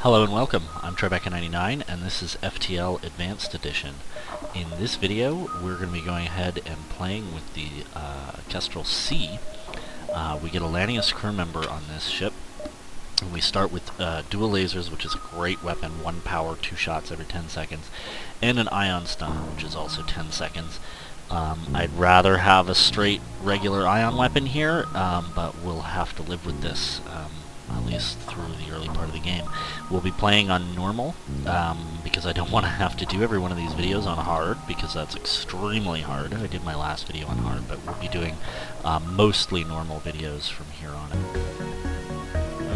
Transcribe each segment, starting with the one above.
Hello and welcome. I'm Tribeca99 and this is FTL Advanced Edition. In this video we're going to be going ahead and playing with the Kestral C. We get a Lanius crew member on this ship. And we start with dual lasers, which is a great weapon, 1 power, 2 shots every 10 seconds, and an ion stunner, which is also 10 seconds. I'd rather have a straight regular ion weapon here, but we'll have to live with this, at least through the early part of the game. We'll be playing on normal, because I don't want to have to do every one of these videos on hard, because that's extremely hard. I did my last video on hard, but we'll be doing mostly normal videos from here on out.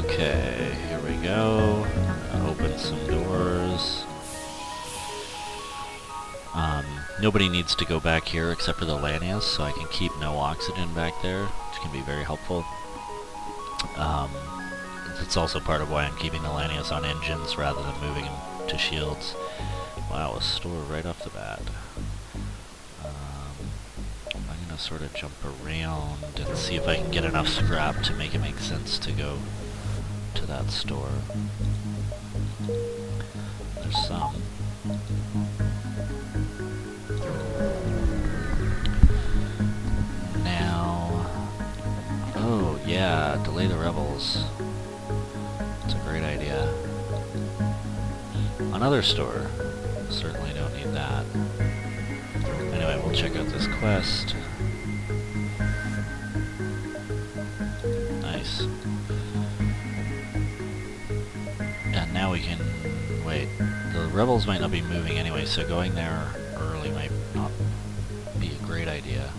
Okay, here we go. Open some doors. Nobody needs to go back here except for the Lanius, so I can keep no oxygen back there, which can be very helpful. It's also part of why I'm keeping the Lanius on engines rather than moving them to shields. Wow, a store right off the bat. I'm going to sort of jump around and see if I can get enough scrap to make it make sense to go to that store. There's some. Now, oh yeah, delay the rebels. It's a great idea. Another store. Certainly don't need that. Anyway, we'll check out this quest. Nice. And now we can... wait. The rebels might not be moving anyway, so going there early might not be a great idea.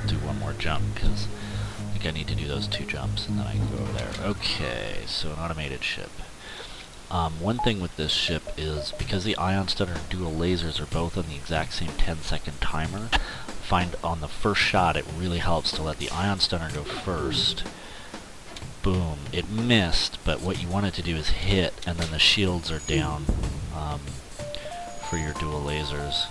Do one more jump, because I think I need to do those 2 jumps, and then I can go over there. Okay, so an automated ship. One thing with this ship is, because the ion stunner and dual lasers are both on the exact same 10-second timer, I find on the first shot it really helps to let the ion stunner go first. Boom. It missed, but what you want it to do is hit, and then the shields are down for your dual lasers.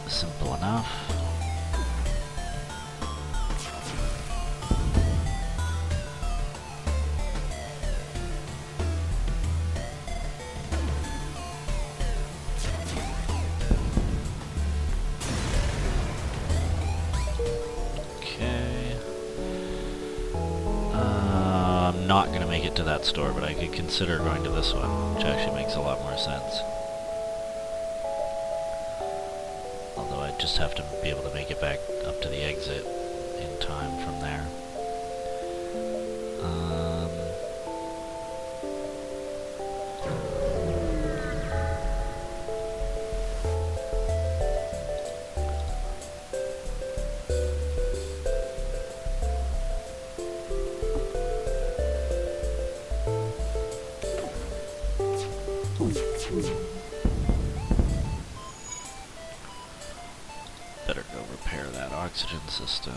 Simple enough. Okay. I'm not going to make it to that store, but I could consider going to this one, which actually makes a lot more sense. Although I just have to be able to make it back up to the exit in time from there. Better go repair that oxygen system.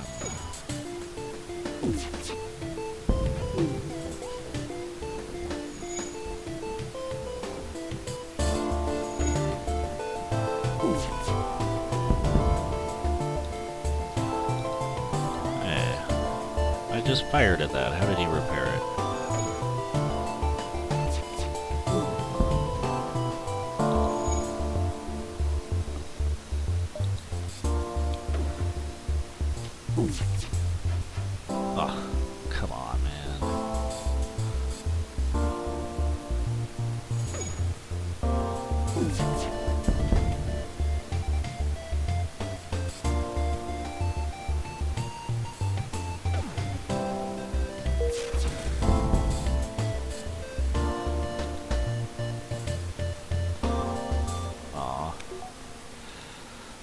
Hey, I just fired at that. How did he repair it? Oh, come on, man.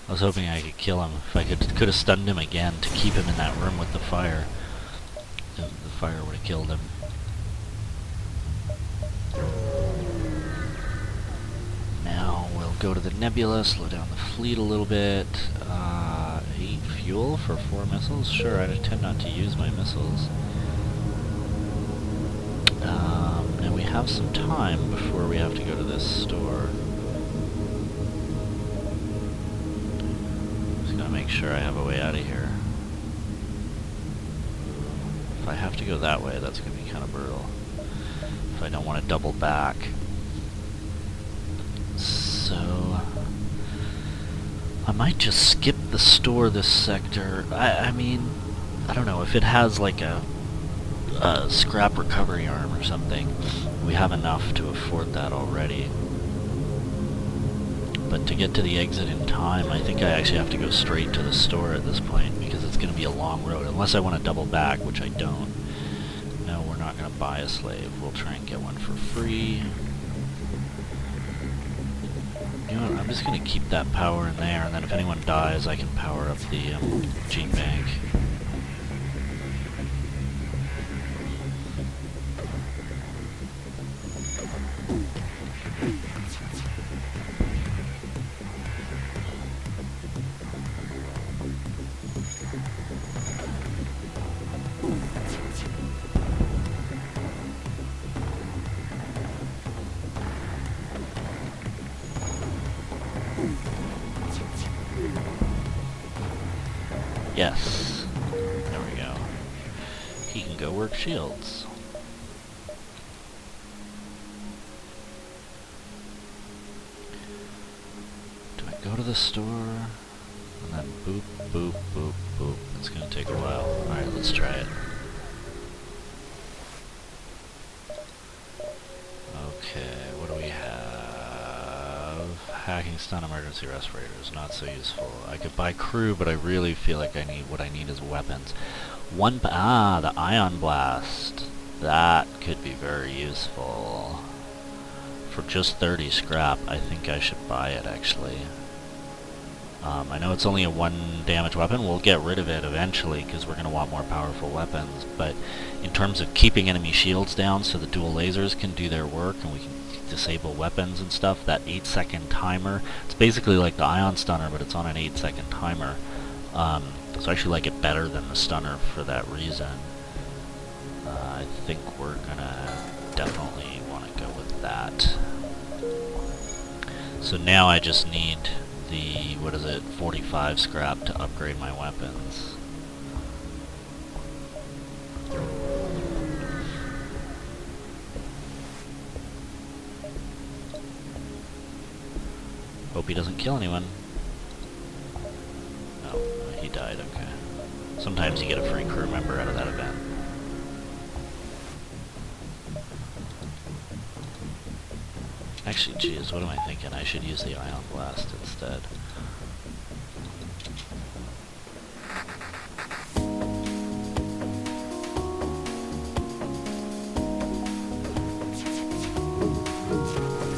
I was hoping I could kill him. If I could have stunned him again to keep him in that room with the fire. The fire would have killed him. Now we'll go to the nebula, slow down the fleet a little bit. 8 fuel for 4 missiles? Sure, I tend not to use my missiles. And we have some time before we have to go to this store. Just gotta make sure I have a way out of here. If I have to go that way, that's gonna be kind of brutal. If I don't want to double back. So I might just skip the store this sector. I mean, I don't know, if it has like a scrap recovery arm or something, we have enough to afford that already. But to get to the exit in time, I think I actually have to go straight to the store at this point, because it's going to be a long road, unless I want to double back, which I don't. No, we're not going to buy a slave. We'll try and get one for free. You know what, I'm just going to keep that power in there, and then if anyone dies, I can power up the gene bank. Yes. There we go. He can go work shields. Do I go to the store? And then boop, boop, boop, boop. It's gonna take a while. Alright, let's try it. Okay, what do we have? Hacking, stun, emergency respirators, not so useful. I could buy crew, but I really feel like what I need is weapons. The ion blast. That could be very useful. For just 30 scrap, I think I should buy it actually. I know it's only a 1 damage weapon. We'll get rid of it eventually because we're going to want more powerful weapons. But in terms of keeping enemy shields down so the dual lasers can do their work and we can disable weapons and stuff, that 8-second timer, it's basically like the ion stunner, but it's on an 8-second timer. So I actually like it better than the stunner for that reason. I think we're going to definitely want to go with that. So now I just need the, 45 scrap to upgrade my weapons. Hope he doesn't kill anyone. Oh, he died, okay. Sometimes you get a free crew member out of that event. Actually, geez, what am I thinking? I should use the ion blast instead.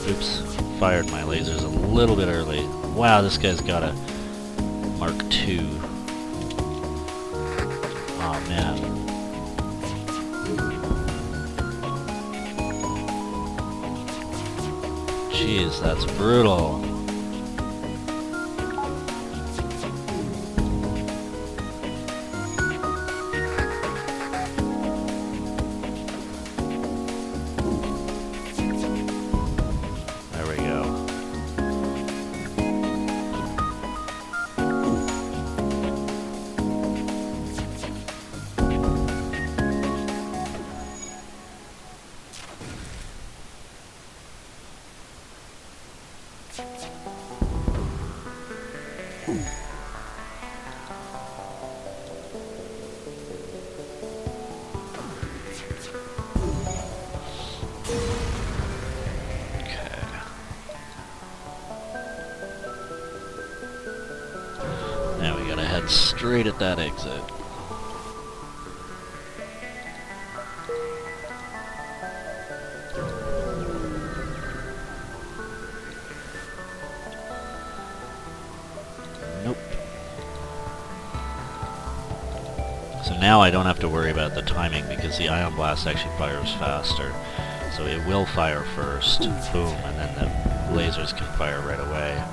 Oops, fired my lasers a little bit early. Wow, this guy's got a Mark II. Oh man. Jeez, that's brutal. There we go. Now we gotta head straight at that exit. Nope. So now I don't have to worry about the timing because the ion blast actually fires faster. So it will fire first, boom, and then the lasers can fire right away.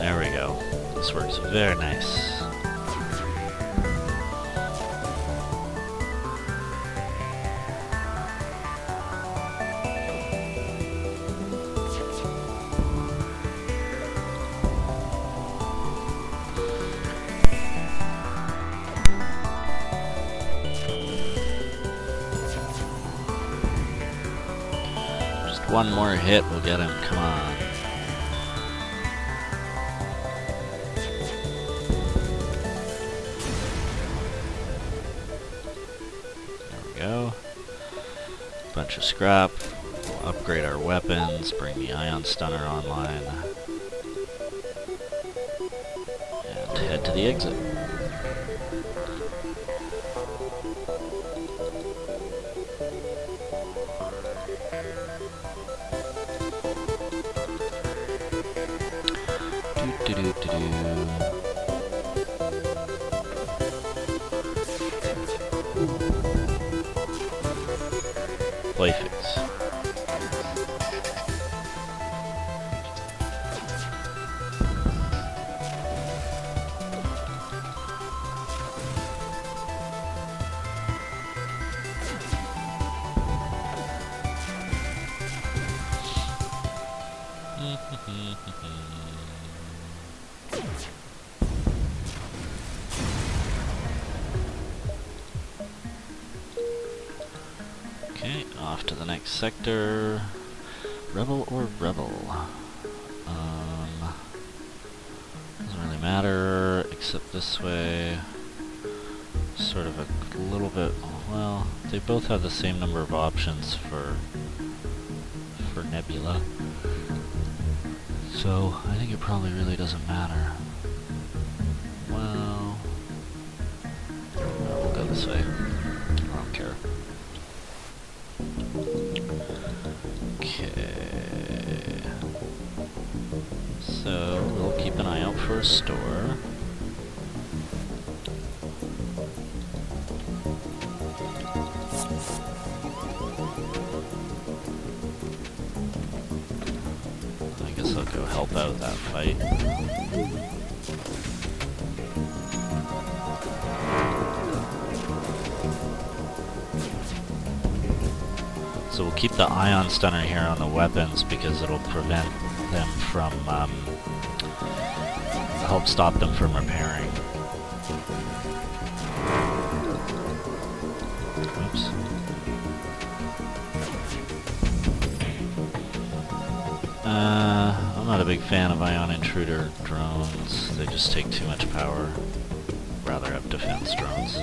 There we go. This works very nice. Just one more hit will get him. Come on. Go. Bunch of scrap. We'll upgrade our weapons, bring the ion stunner online, and head to the exit. Play fix. Okay, off to the next sector. Rebel or rebel? Doesn't really matter, except this way. Sort of a little bit, well, they both have the same number of options for Nebula. So, I think it probably really doesn't matter. Well, we'll go this way. I don't care. Okay. So, we'll keep an eye out for a store. I guess I'll go help out that fight. So we'll keep the ion stunner here on the weapons because it'll prevent them from, help stop them from repairing. Oops. I'm not a big fan of ion intruder drones. They just take too much power. Rather have defense drones.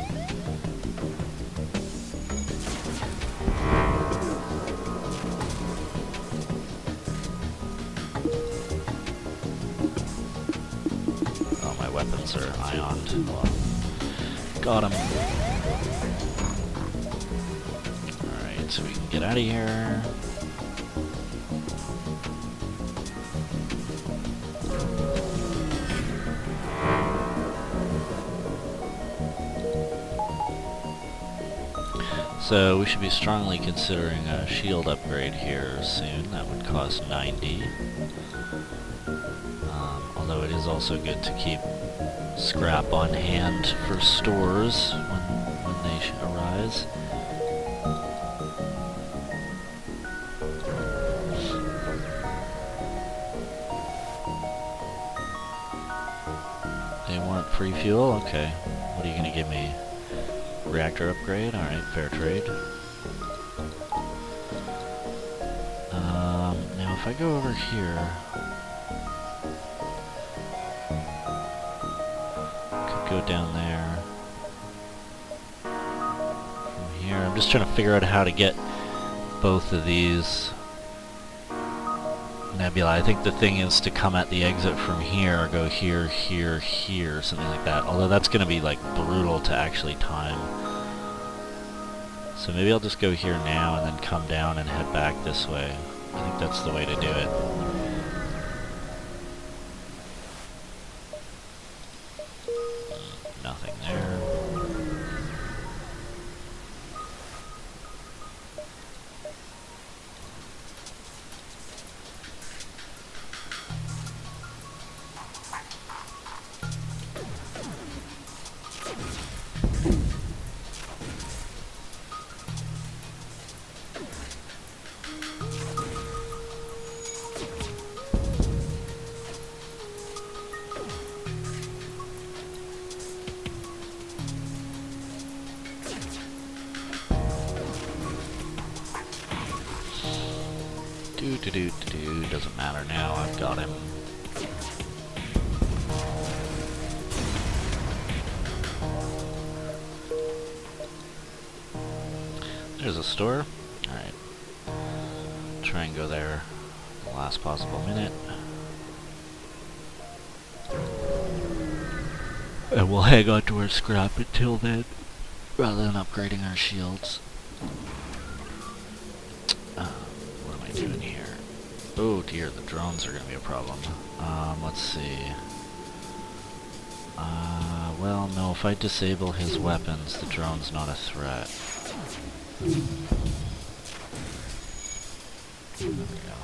Oh, my weapons are ioned. Well, got him. Alright, so we can get out of here. So we should be strongly considering a shield upgrade here soon. That would cost 90. Although it is also good to keep scrap on hand for stores when they arise. They want free fuel? Okay. What are you gonna give me? Reactor upgrade? Alright, fair trade. Now if I go over here, could go down there. From here, I'm just trying to figure out how to get both of these nebula. I think the thing is to come at the exit from here, or go here, here, here, something like that. Although that's going to be like brutal to actually time. So maybe I'll just go here now and then come down and head back this way. I think that's the way to do it. Nothing there. Doesn't matter now, I've got him. There's a store. Alright. Try and go there the last possible minute. And we'll hang on to our scrap until then, rather than upgrading our shields. What am I doing here? Oh dear, the drones are going to be a problem. Let's see. Well, no, if I disable his weapons, the drone's not a threat. There we go.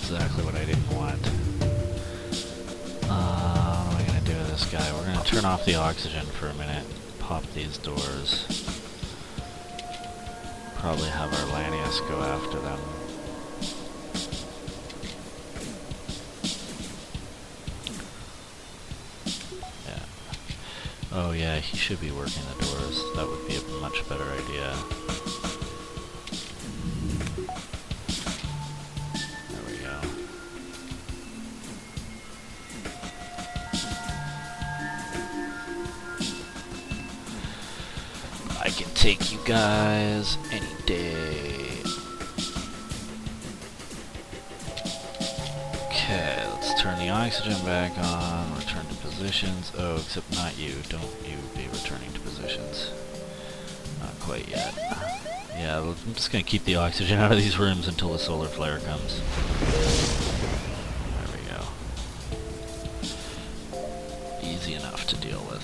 Exactly what I didn't want. What am I going to do with this guy? We're going to turn off the oxygen for a minute, pop these doors. Probably have our Lanius go after them. Yeah. Oh yeah, he should be working the doors. That would be a much better idea. I can take you guys any day. Okay, let's turn the oxygen back on, return to positions. Oh, except not you. Don't you be returning to positions. Not quite yet. Yeah, I'm just gonna keep the oxygen out of these rooms until the solar flare comes. There we go. Easy enough to deal with.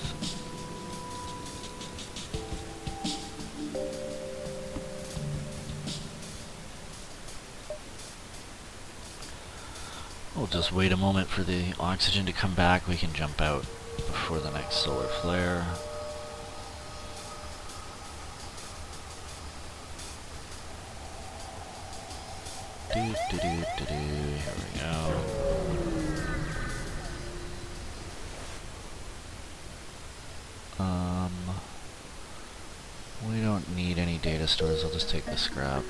We'll just wait a moment for the oxygen to come back. We can jump out before the next solar flare. Here we go. We don't need any data stores. I'll just take the scrap.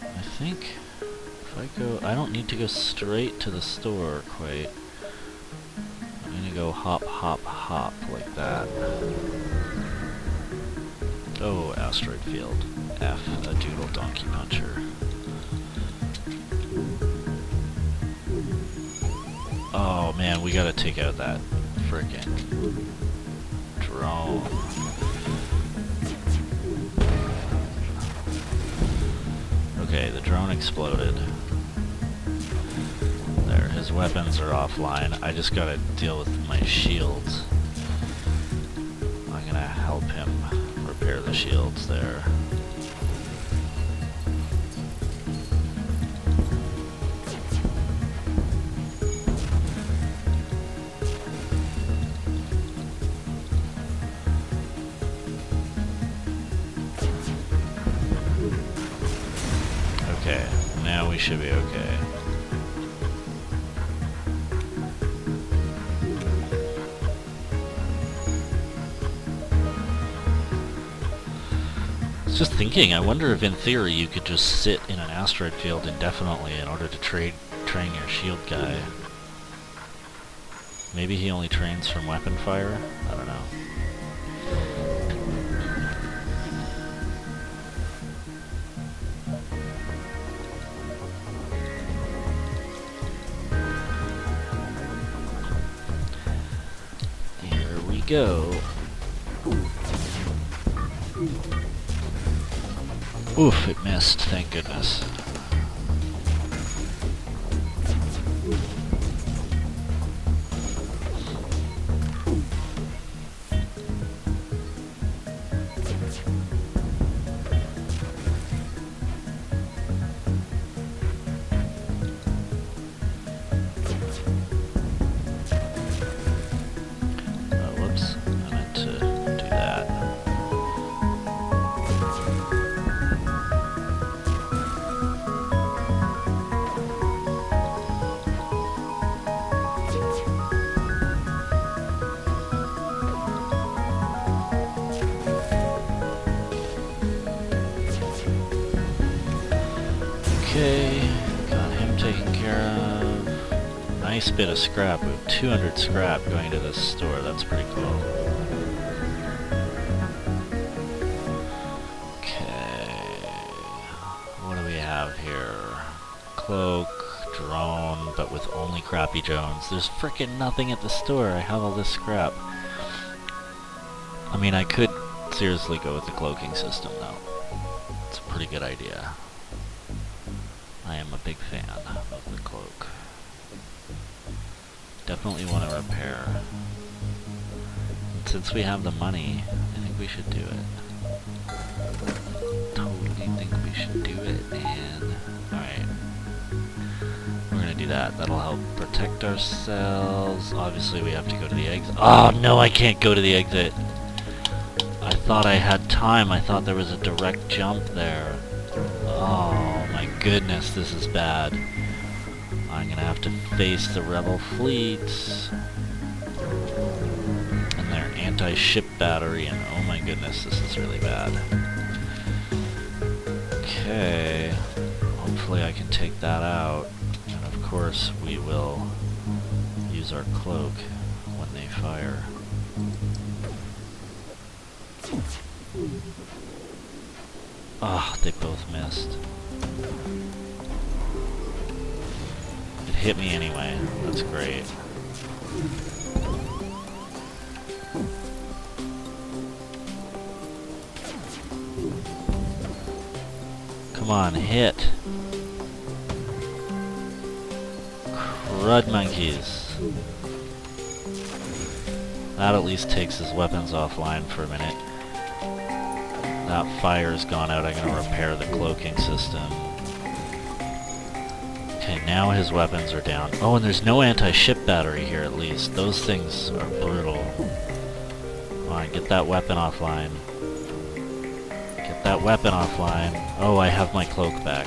I think if I go, I don't need to go straight to the store quite. I'm gonna go hop, hop, hop like that. Oh, asteroid field. F, a doodle donkey puncher. Oh man, we gotta take out that frickin' drone. Okay, the drone exploded. There, his weapons are offline. I just gotta deal with my shields. I'm gonna help him repair the shields there. Okay, now we should be okay. Just thinking, I wonder if in theory you could just sit in an asteroid field indefinitely in order to train your shield guy. Maybe he only trains from weapon fire? I don't know. Here we go. Oof, it missed, thank goodness. Okay, got him taken care of. Nice bit of scrap. We have 200 scrap going to this store. That's pretty cool. Okay, what do we have here? Cloak, drone, but with only crappy drones. There's frickin' nothing at the store. I have all this scrap. I mean, I could seriously go with the cloaking system, though. It's a pretty good idea. I am a big fan of the cloak. Definitely want to repair. And since we have the money, I think we should do it. Totally think we should do it, man. Alright. We're gonna do that. That'll help protect ourselves. Obviously we have to go to the exit. Oh no, I can't go to the exit! I thought I had time. I thought there was a direct jump there. Oh my goodness, this is bad. I'm gonna have to face the rebel fleets and their anti-ship battery, and oh my goodness, this is really bad. Okay, hopefully I can take that out, and of course we will use our cloak when they fire. Ah, oh, they both missed. It hit me anyway. That's great. Come on, hit. Crud monkeys. That at least takes his weapons offline for a minute. That fire's gone out. I'm going to repair the cloaking system. Okay, now his weapons are down. Oh, and there's no anti-ship battery here at least. Those things are brutal. Come on, get that weapon offline. Get that weapon offline. Oh, I have my cloak back.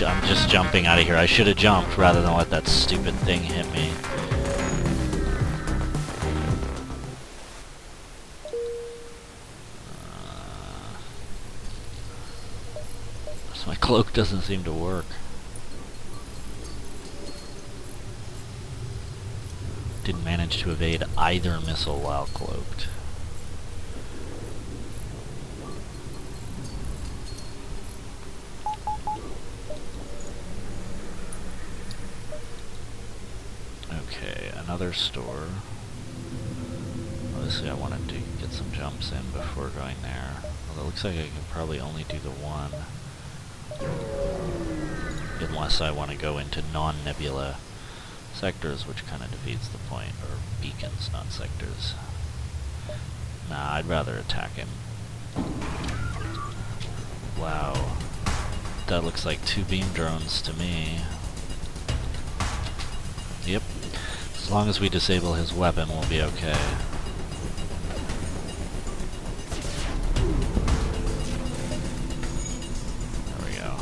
I'm just jumping out of here. I should have jumped rather than let that stupid thing hit me. So my cloak doesn't seem to work. Didn't manage to evade either missile while cloaked. Okay, another store. Obviously I wanted to get some jumps in before going there. Although it looks like I can probably only do the one. Unless I want to go into non-nebula sectors, which kind of defeats the point. Or beacons, not sectors. Nah, I'd rather attack him. Wow. That looks like 2 beam drones to me. Yep. As long as we disable his weapon, we'll be okay. There we go.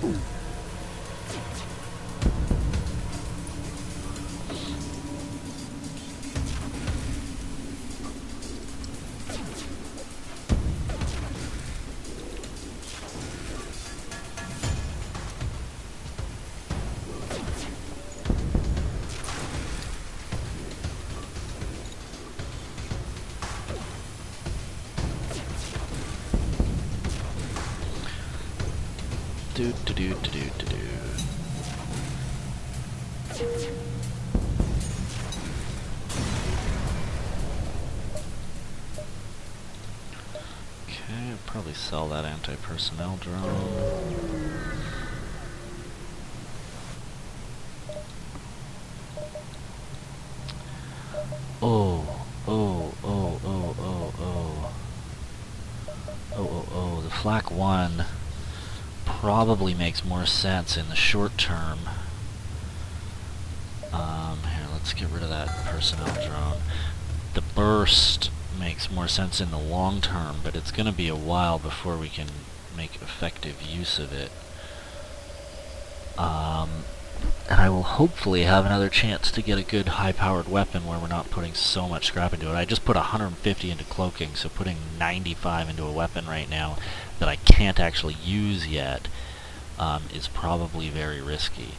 Oops. Do do do do do do do. Okay, I'll probably sell that anti-personnel drone. The flak 1 probably makes more sense in the short term. Here, let's get rid of that personnel drone. The burst makes more sense in the long term, but it's going to be a while before we can make effective use of it. And I will hopefully have another chance to get a good high-powered weapon where we're not putting so much scrap into it. I just put 150 into cloaking, so putting 95 into a weapon right now that I can't actually use yet is probably very risky.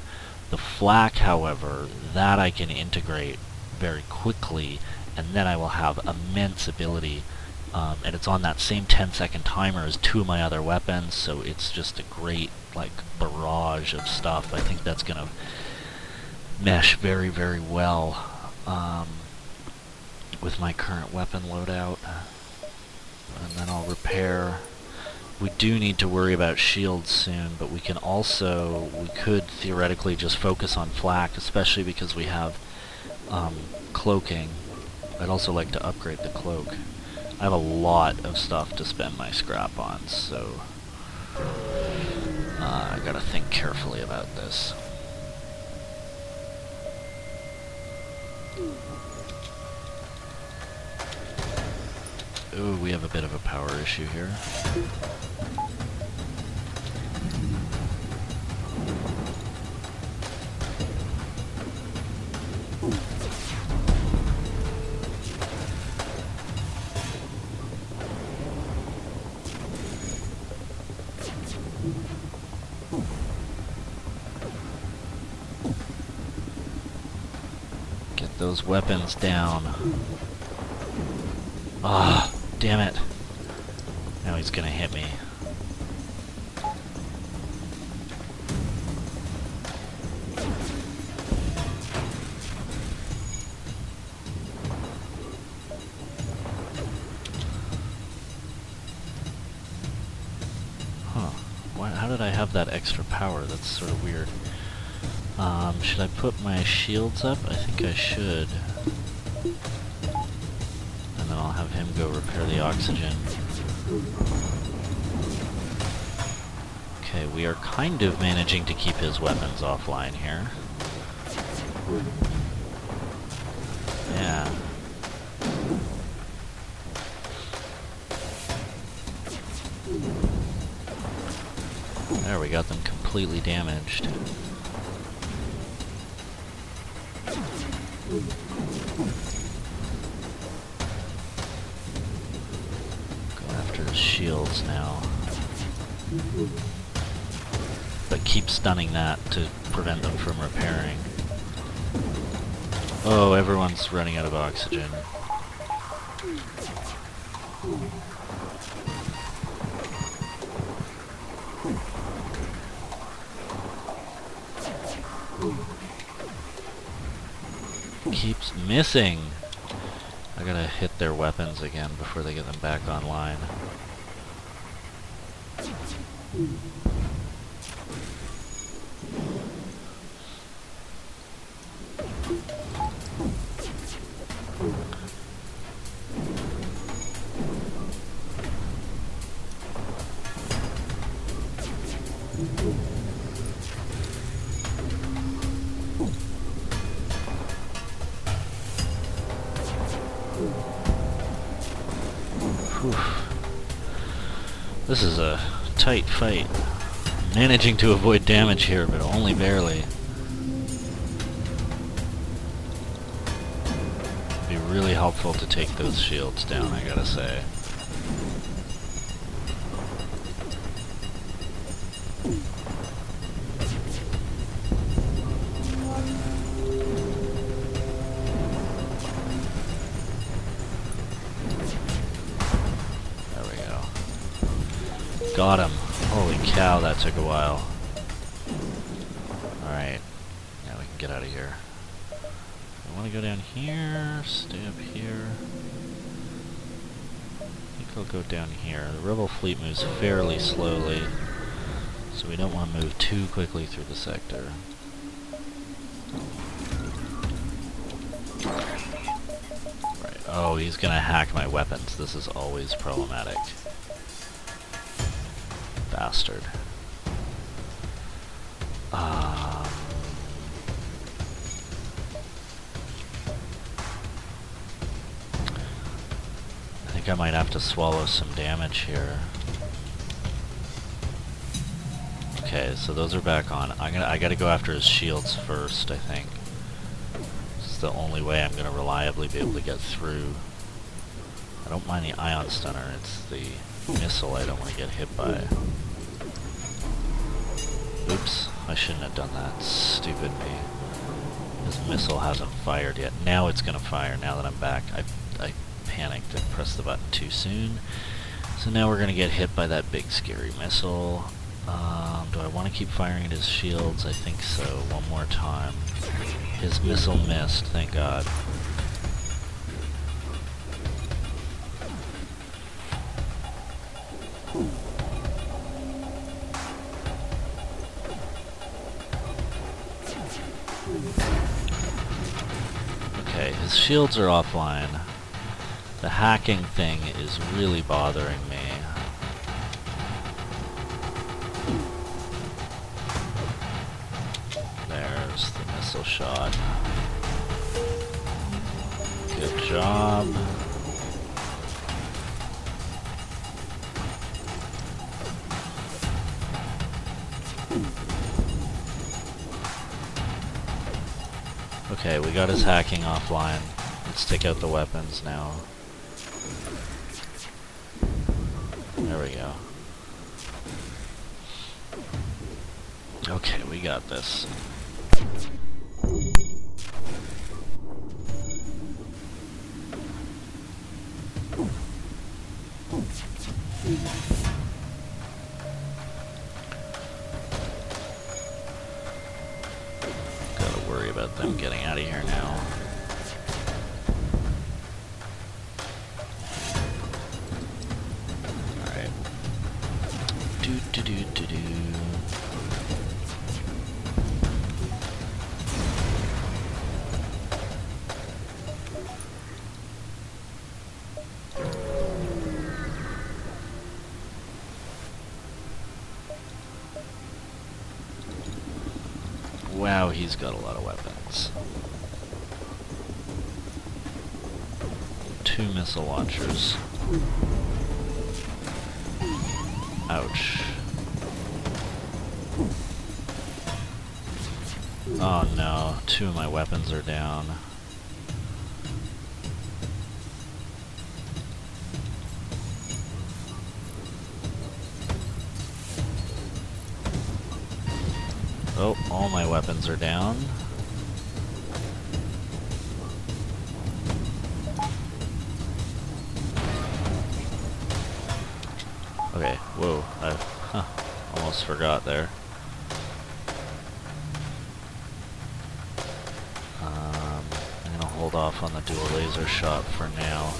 The flak, however, that I can integrate very quickly, and then I will have immense ability. And it's on that same 10-second timer as 2 of my other weapons, so it's just a great, like, barrage of stuff. I think that's going to mesh very, very well with my current weapon loadout. And then I'll repair. We do need to worry about shields soon, but we could theoretically just focus on flak, especially because we have cloaking. I'd also like to upgrade the cloak. I have a lot of stuff to spend my scrap on, so I gotta think carefully about this. Ooh, we have a bit of a power issue here. Get those weapons down. Ah, damn it. Now he's gonna hit me. Huh. How did I have that extra power? That's sort of weird. Should I put my shields up? I think I should. And then I'll have him go repair the oxygen. Okay, we are kind of managing to keep his weapons offline here. Yeah. There, we got them completely damaged. Go after his shields now. But keep stunning that to prevent them from repairing. Oh, everyone's running out of oxygen. Keeps missing. I gotta hit their weapons again before they get them back online. This is a tight fight. Managing to avoid damage here, but only barely. It'd be really helpful to take those shields down, I gotta say. Got him. Holy cow, that took a while. Alright. Now we can get out of here. I want to go down here, stay up here. I think I'll go down here. The rebel fleet moves fairly slowly, so we don't want to move too quickly through the sector. Right. Oh, he's gonna hack my weapons. This is always problematic. Bastard. I think I might have to swallow some damage here. Okay, so those are back on. I gotta go after his shields first, I think. This is the only way I'm gonna reliably be able to get through. I don't mind the ion stunner, it's the missile I don't want to get hit by. Oops, I shouldn't have done that. Stupid me. This missile hasn't fired yet. Now it's gonna fire, now that I'm back. I panicked and pressed the button too soon. So now we're gonna get hit by that big scary missile. Do I want to keep firing at his shields? I think so. One more time. His missile missed, thank God. Okay, his shields are offline. The hacking thing is really bothering me. There's the missile shot. Good job. Okay, we got his hacking offline. Let's take out the weapons now. There we go. Okay, we got this. Gotta worry about them getting out of here now. Alright. Do. Wow, he's got a lot of weapons. 2 missile launchers. Ouch. Oh no, 2 of my weapons are down. Oh, all my weapons are down. Okay, whoa, I almost forgot there. I'm gonna hold off on the dual laser shot for now.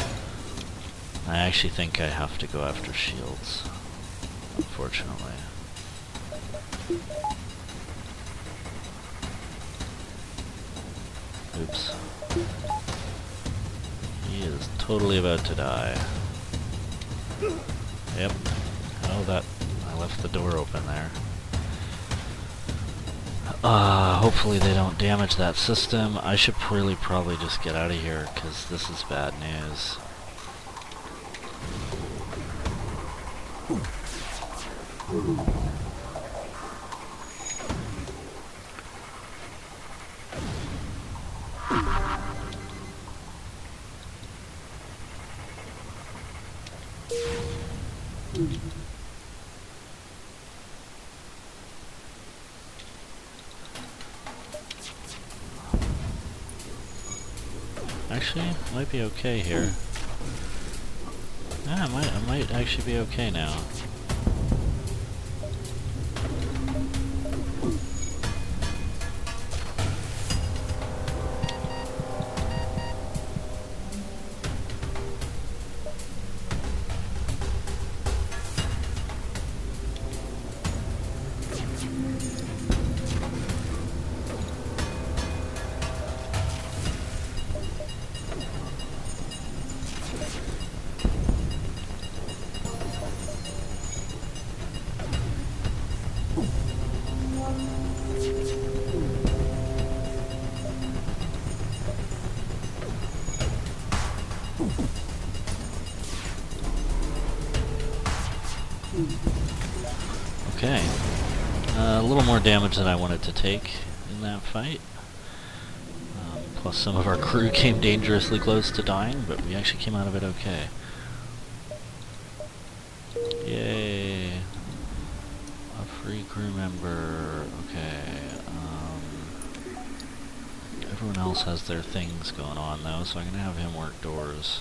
I actually think I have to go after shields, unfortunately. Oops. He is totally about to die. Yep. Oh, that... I left the door open there. Hopefully they don't damage that system. I should really probably just get out of here, because this is bad news. Actually, I might be okay here. Yeah, I might actually be okay now. little more damage than I wanted to take in that fight. Plus some of our crew came dangerously close to dying, but we actually came out of it okay. Yay! A free crew member. Okay. Everyone else has their things going on though, so I'm gonna have him work doors.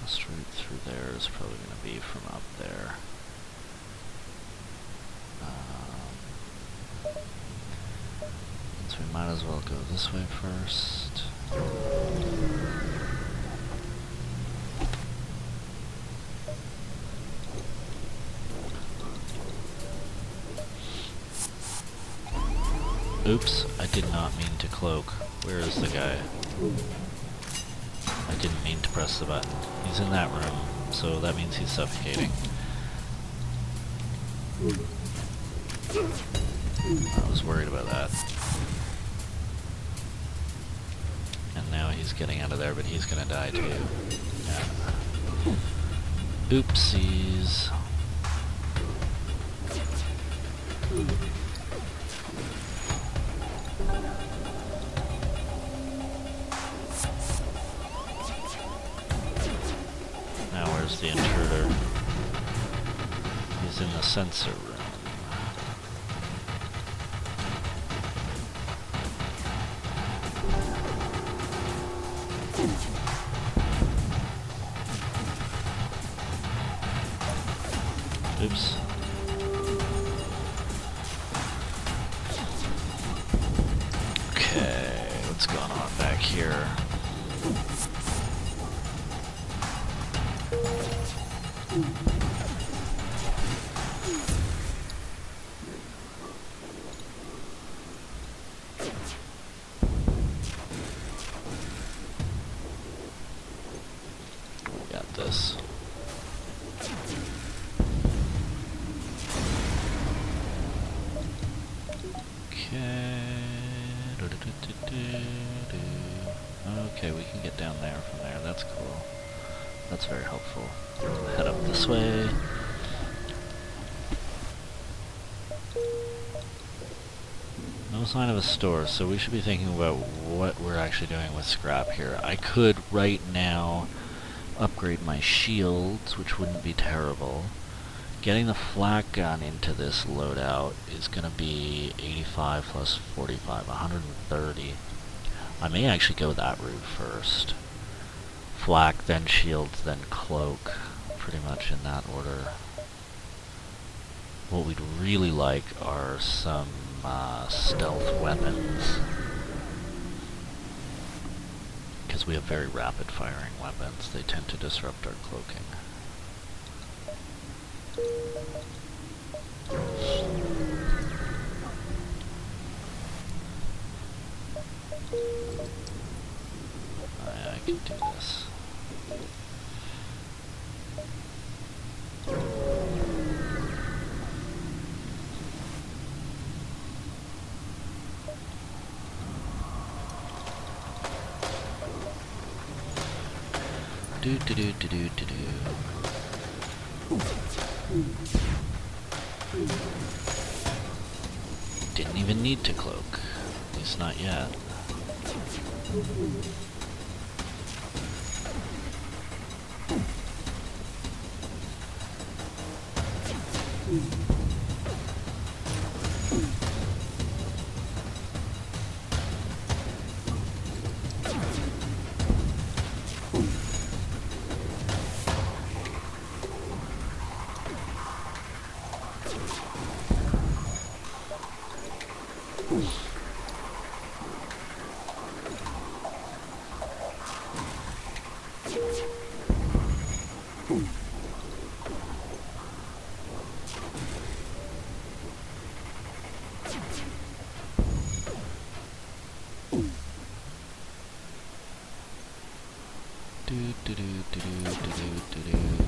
This route through there is probably gonna be from up there. So we might as well go this way first. Oops, I did not mean to cloak. Where is the guy? I didn't mean to press the button. He's in that room, so that means he's suffocating. I was worried about that. And now he's getting out of there, but he's gonna die too. Yeah. Oopsies. Now where's the intruder? He's in the sensor room. Oops. Okay, what's going on back here? We got this. Okay, we can get down there from there. That's cool. That's very helpful. Head up this way. No sign of a store, so we should be thinking about what we're actually doing with scrap here. I could right now upgrade my shields, which wouldn't be terrible. Getting the flak gun into this loadout is going to be 85 plus 45, 130. I may actually go that route first. Flak, then shields, then cloak. Pretty much in that order. What we'd really like are some stealth weapons. Because we have very rapid firing weapons. They tend to disrupt our cloaking. I can do this. Do do do do do do do. Didn't even need to cloak. At least not yet.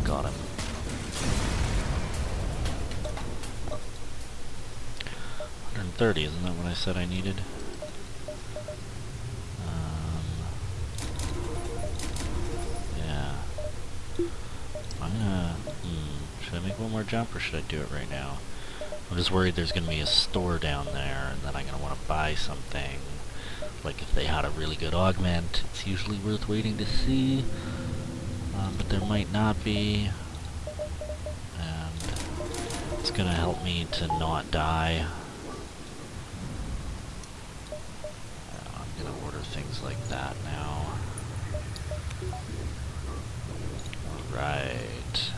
Got him. 130, isn't that what I said I needed? Yeah. I make one more jump, or should I do it right now? I'm just worried there's going to be a store down there, and then I'm going to want to buy something. Like if they had a really good augment, it's usually worth waiting to see. But there might not be. And it's going to help me to not die. I'm going to order things like that now. Right.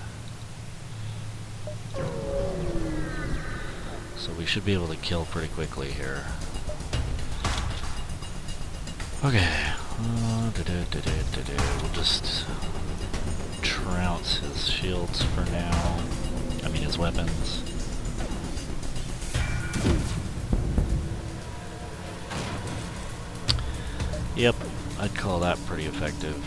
So we should be able to kill pretty quickly here. Okay. We'll just trounce his shields for now. I mean his weapons. Yep, I'd call that pretty effective.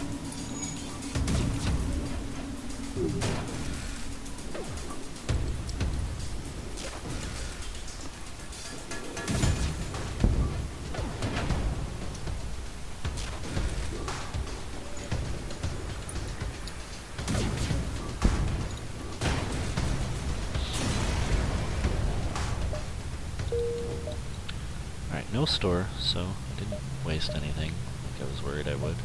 Alright, no store, so I didn't waste anything like I was worried I would.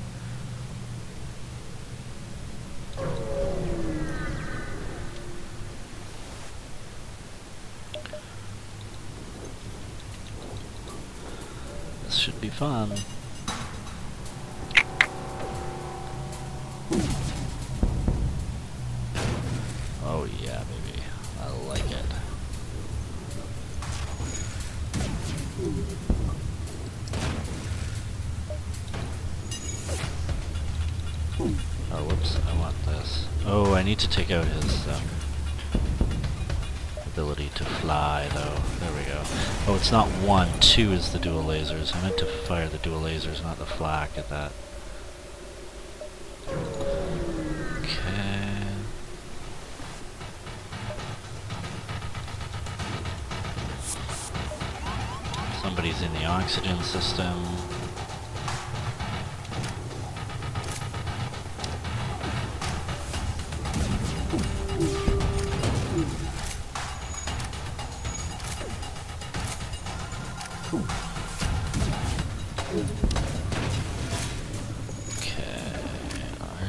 This should be fun. Oh yeah, baby. I like it. Oh, whoops, I want this. Oh, I need to take out his ability to fly, though. There we go. Oh, it's not 1, 2 is the dual lasers. I meant to fire the dual lasers, not the flak at that. Okay. Somebody's in the oxygen system.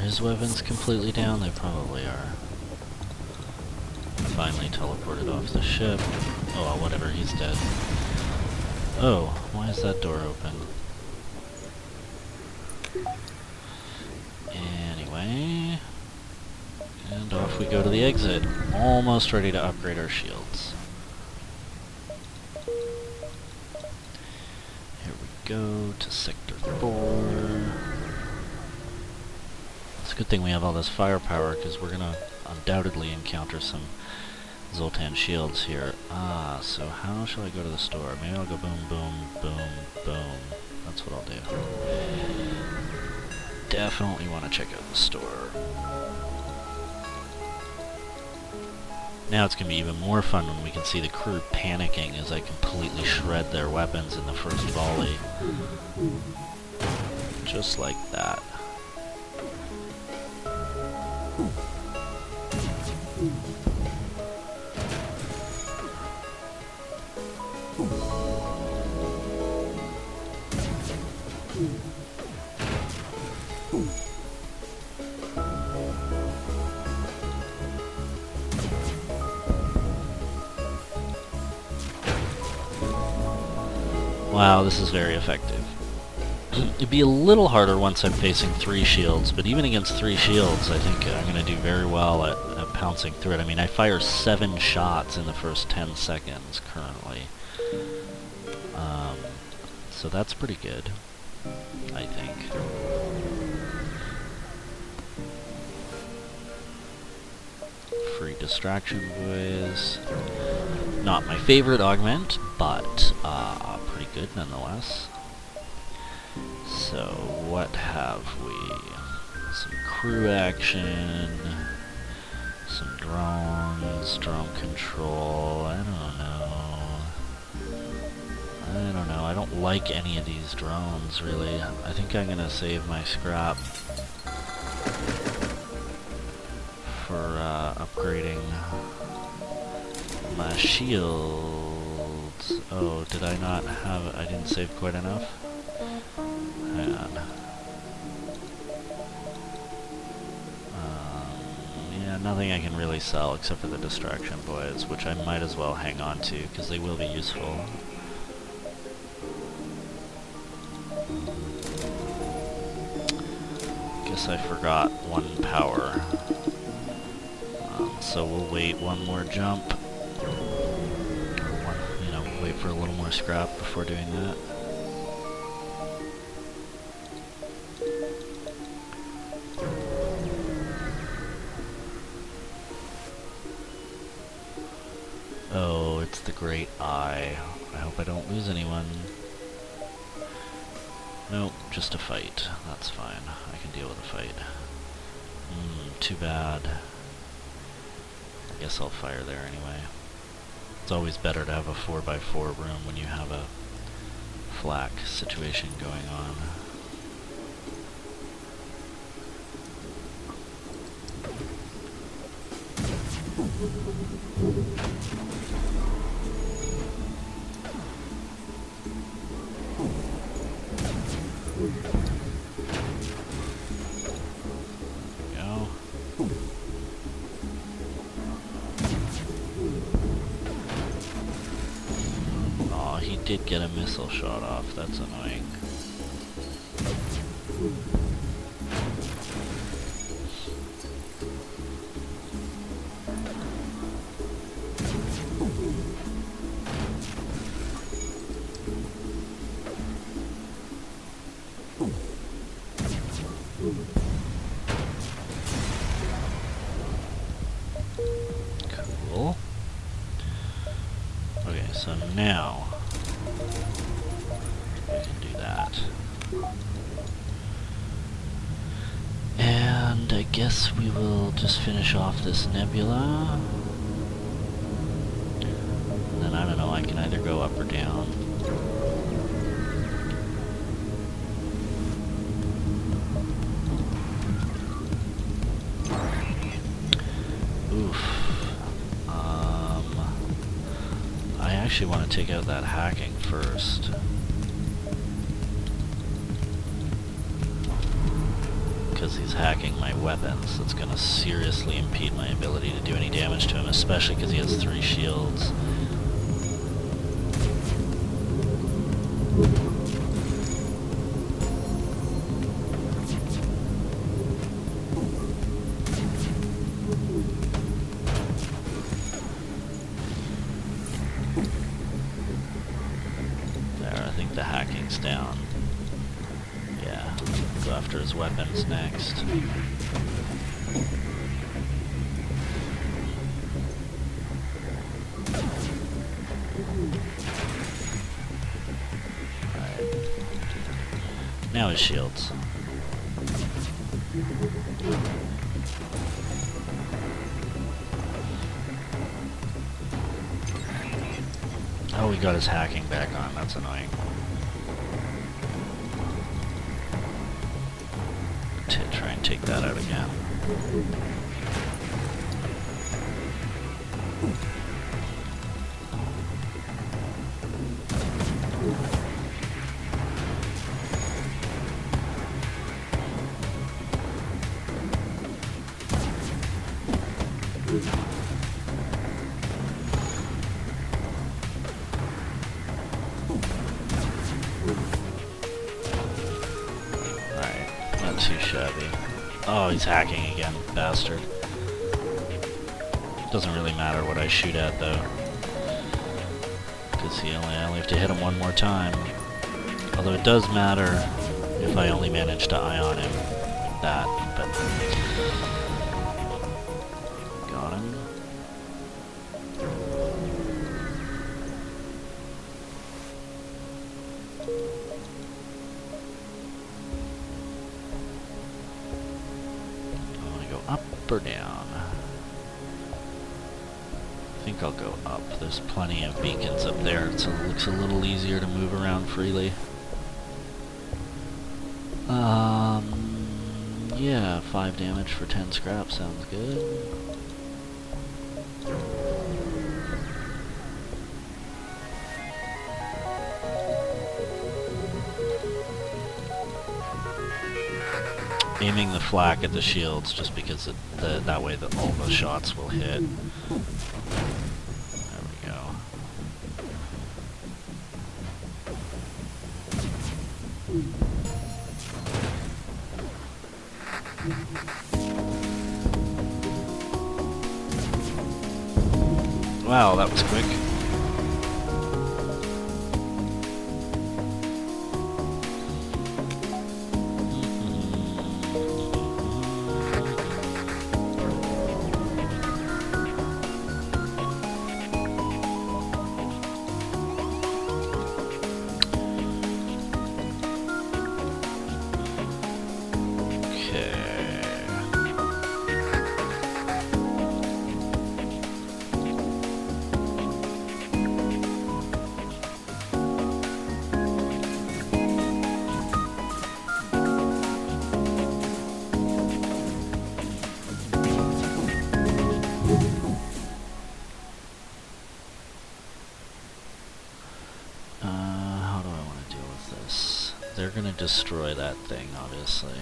His weapons completely down? They probably are. Finally teleported off the ship. Oh, well, whatever, he's dead. Oh, why is that door open? Anyway... And off we go to the exit. Almost ready to upgrade our shields. Here we go to Sector 4. It's a good thing we have all this firepower, because we're gonna undoubtedly encounter some Zoltan shields here. Ah, so how shall I go to the store? Maybe I'll go boom, boom, boom, boom. That's what I'll do. Definitely want to check out the store. Now it's going to be even more fun when we can see the crew panicking as I completely shred their weapons in the first volley. Just like that. Wow, this is very effective. It'd be a little harder once I'm facing 3 shields, but even against 3 shields, I think I'm going to do very well at pouncing through it. I mean, I fire 7 shots in the first 10 seconds currently. So that's pretty good, I think. Free distraction boys. Not my favorite augment, but pretty good nonetheless. So what have we? Some crew action, some drones, drone control. I don't know. I don't like any of these drones really. I think I'm gonna save my scrap for for upgrading my shields. Oh, did I not have... I didn't save quite enough? Hang on. Yeah, nothing I can really sell except for the distraction boys, which I might as well hang on to, because they will be useful. Guess I forgot one power. So we'll wait one more jump. Wait for a little more scrap before doing that. Oh, it's the Great Eye. I hope I don't lose anyone. Nope, just a fight. That's fine. I can deal with a fight. Too bad. I guess I'll fire there anyway. It's always better to have a 4x4 room when you have a flak situation going on. Did get a missile shot off, that's annoying. Cool. Okay, so now and I guess we will just finish off this nebula. And then I don't know, I can either go up or down. Oof. I actually want to take out that hacking first. Because he's hacking my weapons. That's going to seriously impede my ability to do any damage to him, especially because he has 3 shields. There, I think the hacking's down. Yeah, go after his weapons next. Alright. Now his shields. Oh, he got his hacking back on, that's annoying. Try and take that out again. Not too shabby. Oh, he's hacking again, bastard. Doesn't really matter what I shoot at, though. Because I only have to hit him one more time. Although it does matter if I only manage to ion him like that, but... Got him. Up or down? I think I'll go up. There's plenty of beacons up there, so it looks a little easier to move around freely. Yeah, 5 damage for 10 scrap sounds good. aiming the flak at the shields just because that way all the shots will hit. There we go. Wow, that was quick. They're gonna destroy that thing, obviously.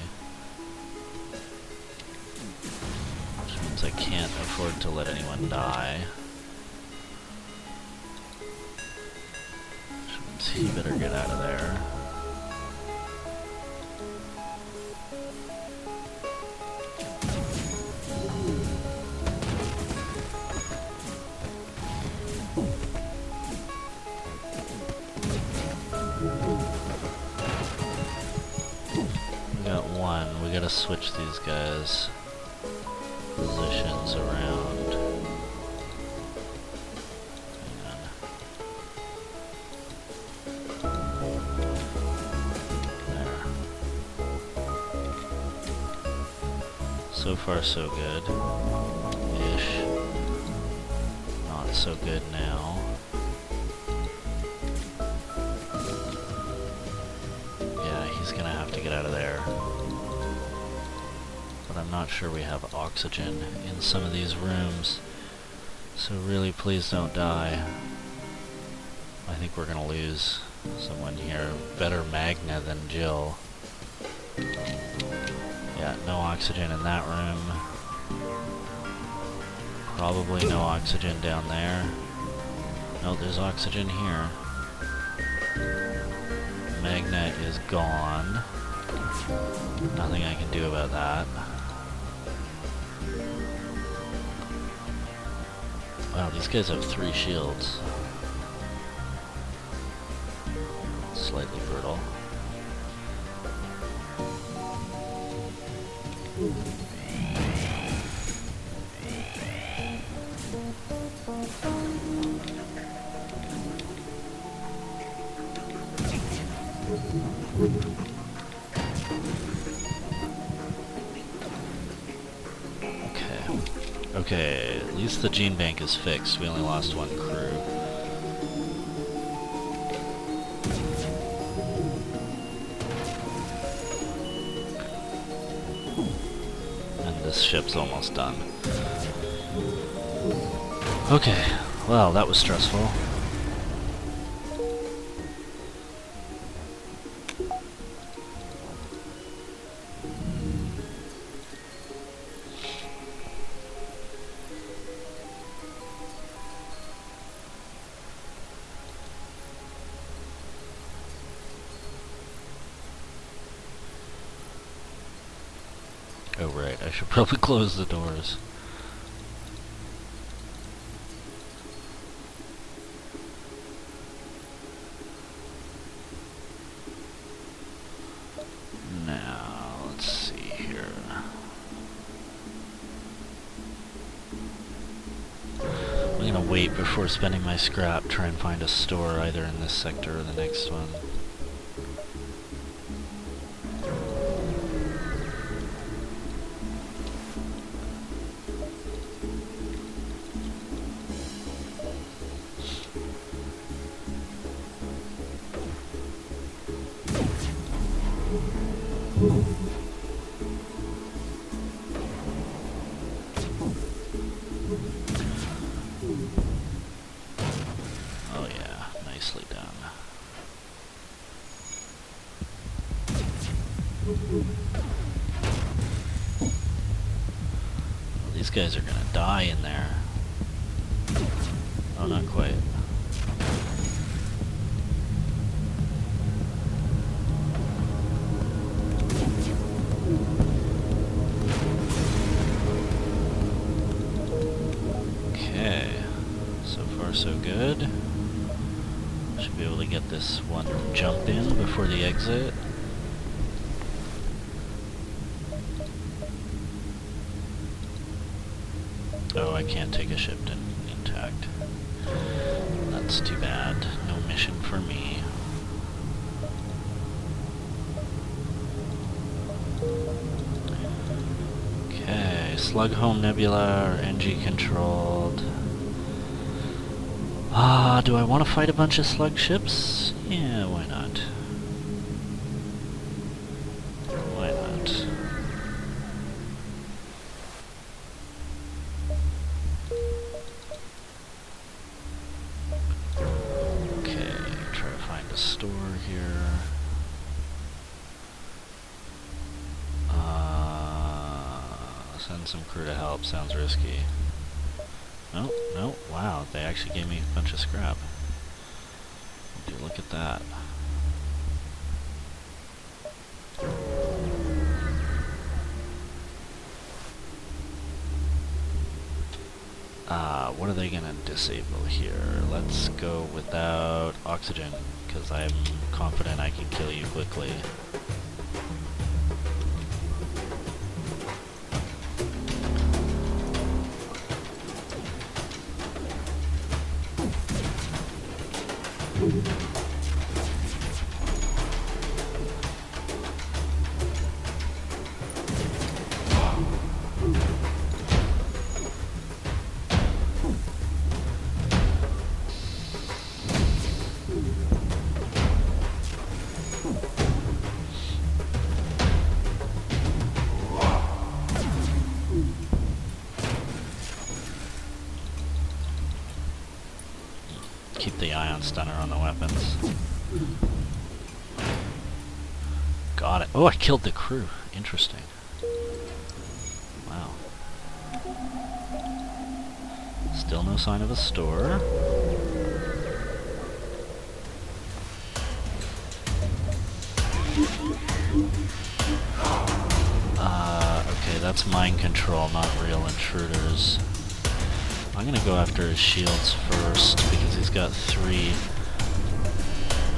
Which means I can't afford to let anyone die. Which means he better get out of there. We gotta switch these guys' positions around. Hang on. There. So far so good. Ish. Not so good now. Yeah, he's gonna have to get out of there. I'm not sure we have oxygen in some of these rooms, so really please don't die. I think we're gonna lose someone here. Better Magna than Jill. Yeah, no oxygen in that room. Probably no oxygen down there. No, there's oxygen here. Magna is gone. Nothing I can do about that. Wow, these guys have 3 shields. Slightly brutal. Okay, at least the gene bank is fixed. We only lost 1 crew. And this ship's almost done. Okay, well, that was stressful. Oh right, I should probably close the doors. Now, let's see here. I'm gonna wait before spending my scrap, try and find a store either in this sector or the next one. Oh yeah, nicely done. guys are gonna die in there. Oh, not quite. Okay, so far so good. Should be able to get this one jump in before the exit. Oh, I can't take a ship intact. That's too bad. No mission for me. Okay, Slug Home Nebula or NG controlled. Do I want to fight a bunch of slug ships? Yeah, why not? Why not? Okay, try to find a store here. Send some crew to help, sounds risky. No, no, wow, they actually gave me a bunch of scrap. Dude, look at that. What are they gonna disable here? Let's go without oxygen, because I'm confident I can kill you quickly. Keep the ion stunner on the weapons. Got it. Oh, I killed the crew. Interesting. Wow. Still no sign of a store. Okay, that's mind control, not real intruders. I'm gonna go after his shields first, because he's got 3.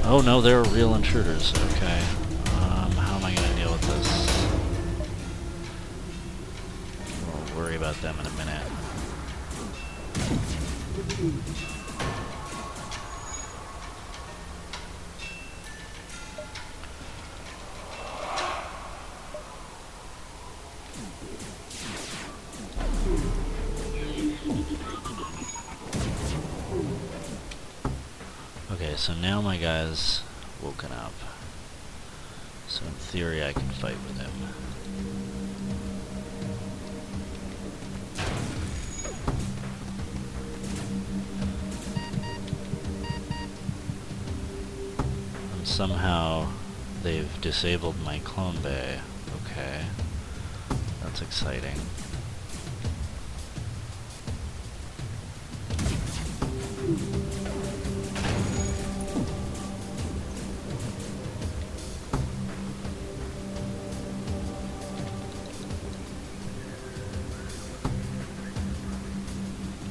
Oh no, they're real intruders. Okay. How am I gonna deal with this? We'll worry about them in a minute. Okay, so now my guy's woken up. So in theory I can fight with him. And somehow they've disabled my clone bay. Okay. That's exciting.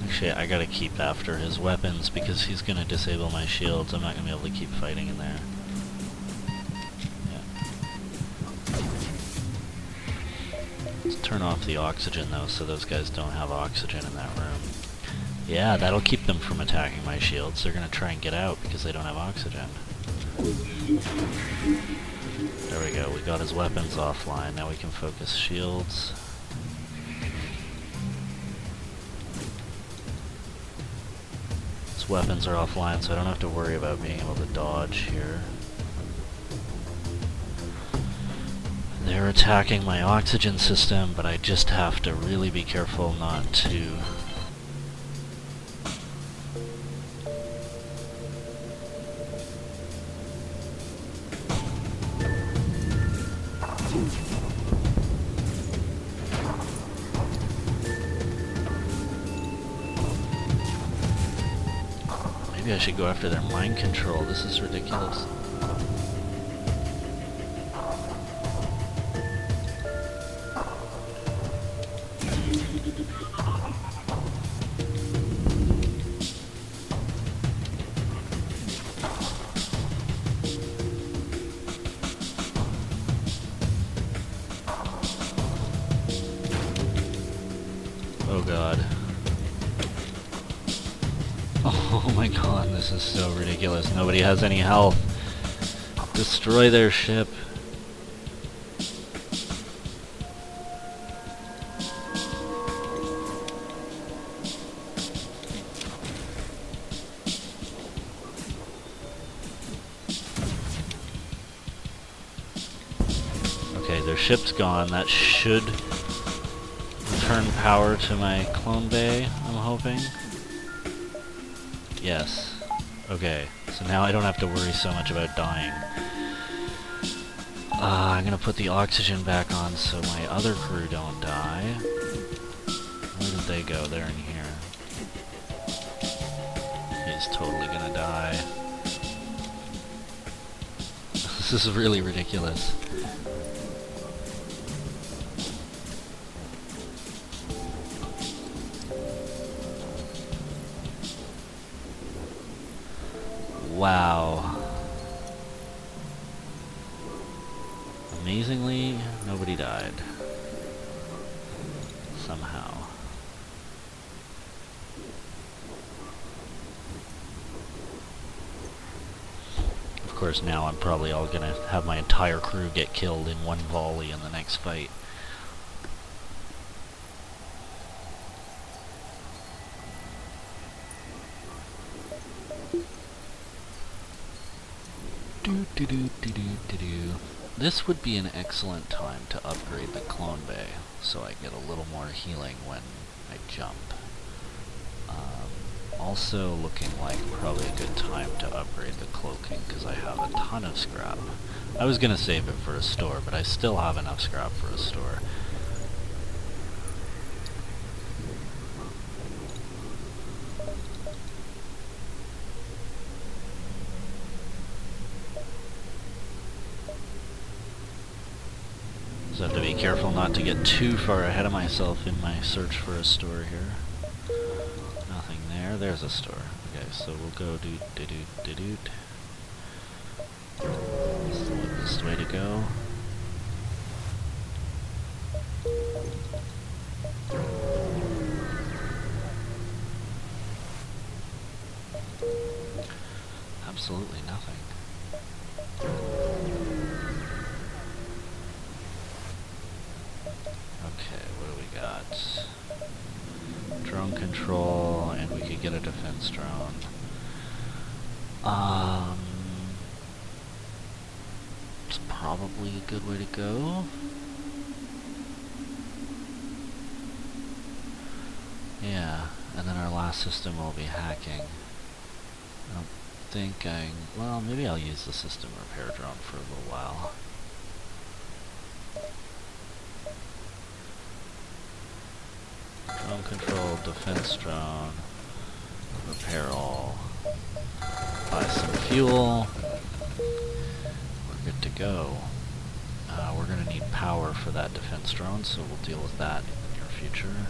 Actually, I gotta keep after his weapons because he's gonna disable my shields. I'm not gonna be able to keep fighting in there. Yeah. Let's turn off the oxygen though, so those guys don't have oxygen in that room. Yeah, that'll keep them from attacking my shields. They're gonna try and get out because they don't have oxygen. There we go, we got his weapons offline. Now we can focus shields. His weapons are offline, so I don't have to worry about being able to dodge here. They're attacking my oxygen system, but I just have to really be careful not to... Maybe I should go after their mind control. This is ridiculous. Oh god. Oh my god, this is so ridiculous. Nobody has any health. Destroy their ship. Okay, their ship's gone. That should return power to my clone bay, I'm hoping. Yes. Okay, so now I don't have to worry so much about dying. I'm gonna put the oxygen back on so my other crew don't die. Where did they go? They're in here. He's totally gonna die. This is really ridiculous. Wow. Amazingly, nobody died. Somehow. Of course, now I'm probably all gonna have my entire crew get killed in one volley in the next fight. This would be an excellent time to upgrade the clone bay, so I get a little more healing when I jump. Also looking like probably a good time to upgrade the cloaking, because I have a ton of scrap. I was going to save it for a store, but I still have enough scrap for a store. So I have to be careful not to get too far ahead of myself in my search for a store here. Nothing there. There's a store. Okay, so we'll go doot. This is the best way to go. Absolutely nothing. Okay, what do we got? Drone control, and we could get a defense drone. It's probably a good way to go. Yeah, and then our last system will be hacking. I don't think well, maybe I'll use the system repair drone for a little while. Drone control, defense drone, repair all, buy some fuel, we're good to go. We're going to need power for that defense drone, so we'll deal with that in the near future.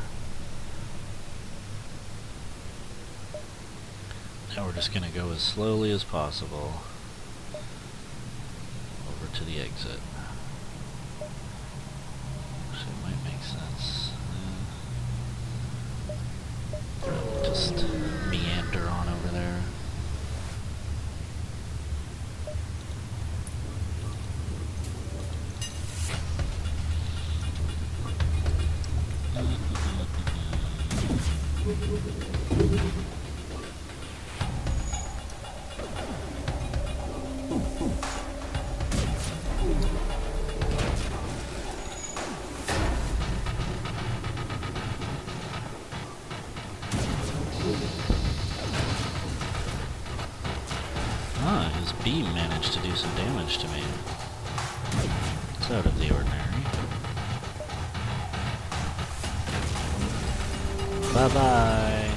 Now we're just going to go as slowly as possible over to the exit. Actually, it might make sense. Just meander on over there. His beam managed to do some damage to me. It's out of the ordinary. Bye-bye.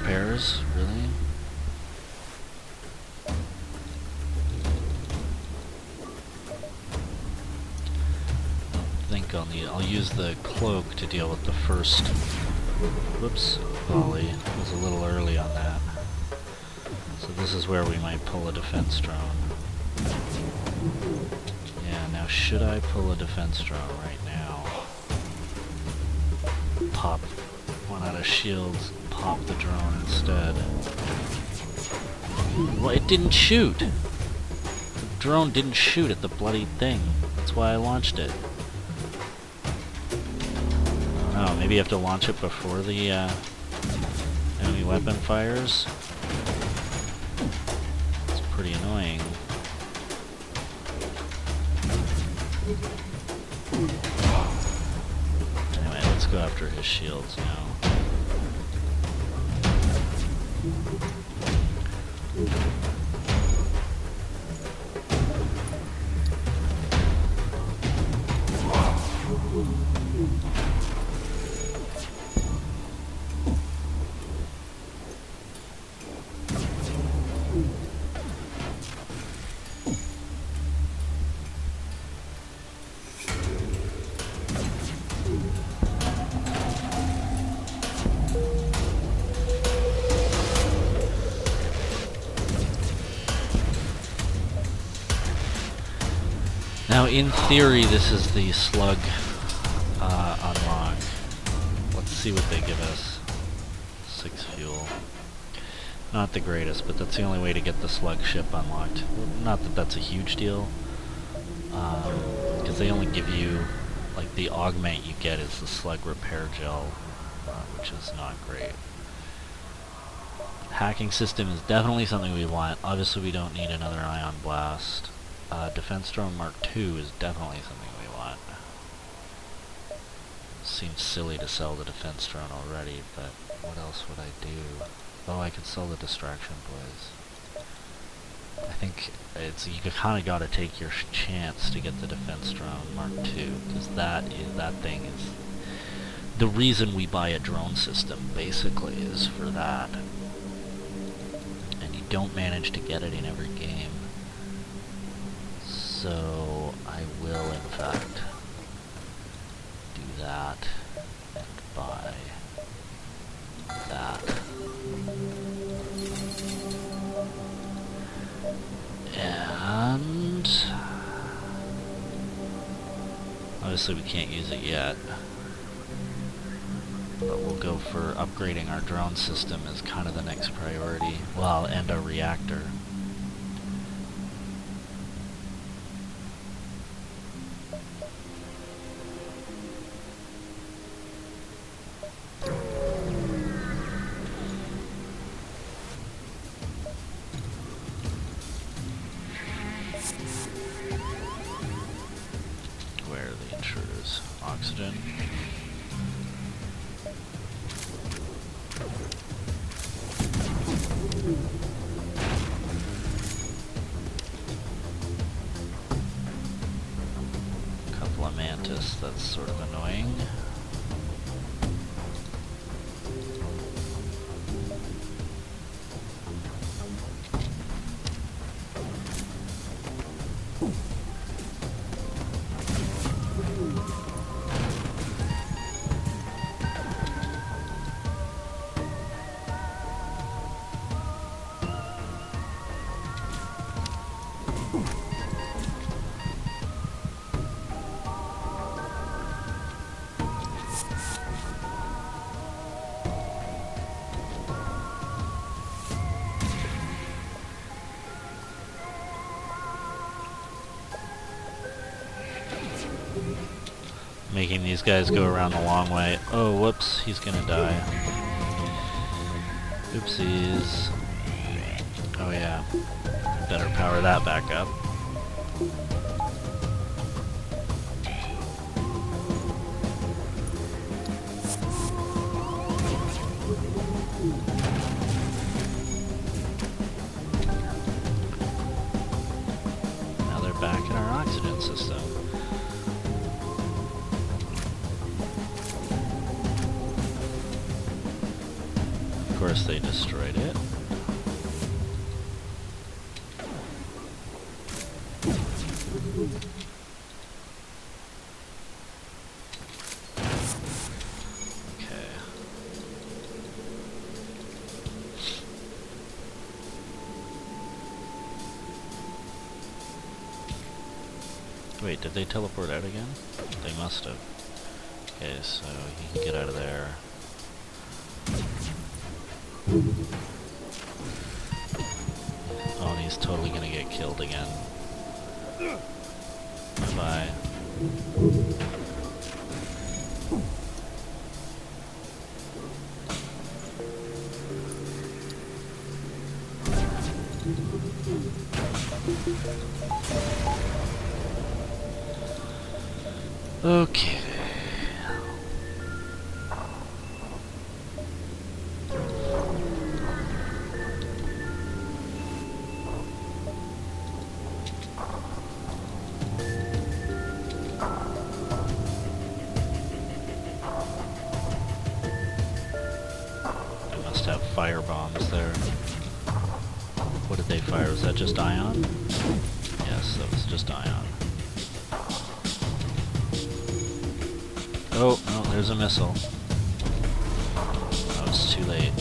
repairs, really? I think I'll use the cloak to deal with the first, whoops, volley. I was a little early on that. So this is where we might pull a defense drone. Yeah, now should I pull a defense drone right now? Pop one out of shields, pop the drone instead. Well, it didn't shoot! The drone didn't shoot at the bloody thing. That's why I launched it. Oh, maybe you have to launch it before the enemy weapon fires? It's pretty annoying. Anyway, let's go after his shields now. Now, in theory, this is the slug unlock. Let's see what they give us. 6 fuel. Not the greatest, but that's the only way to get the slug ship unlocked. Not that that's a huge deal, because they only give you, like, the augment you get is the slug repair gel, which is not great. Hacking system is definitely something we want. Obviously, we don't need another ion blast. Defense drone Mark II is definitely something we want. Seems silly to sell the defense drone already, but what else would I do? Oh, I could sell the distraction boys. I think you kind of got to take your chance to get the defense drone Mark II, because that thing is the reason we buy a drone system. Basically, is for that, and you don't manage to get it in every game. So I will, in fact, do that and buy that. And obviously we can't use it yet, but we'll go for upgrading our drone system as kind of the next priority. Well, and our reactor. Oxygen. Couple of mantis, that's sort of annoying. Making these guys go around the long way. Oh, whoops, he's gonna die. Oopsies. Oh yeah, better power that back up. Now they're back in our oxygen system. Of course, course they destroyed it. Okay. Wait, did they teleport out again? They must have. Okay, so he can get out of there. Oh, and he's totally gonna get killed again. Bye-bye. Okay. They must have fire bombs there. What did they fire? Was that just ion? Yes, that was just ion. Oh, no, there's a missile. Oh, it's too late.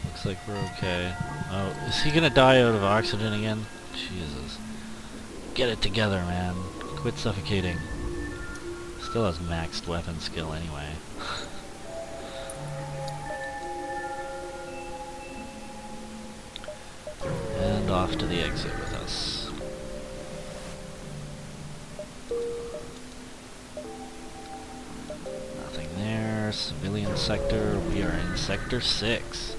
Looks like we're okay. Oh, is he gonna die out of oxygen again? Jesus. Get it together, man. Quit suffocating. Still has maxed weapon skill anyway. And off to the exit with us. Nothing there. Civilian sector. We are in Sector 6.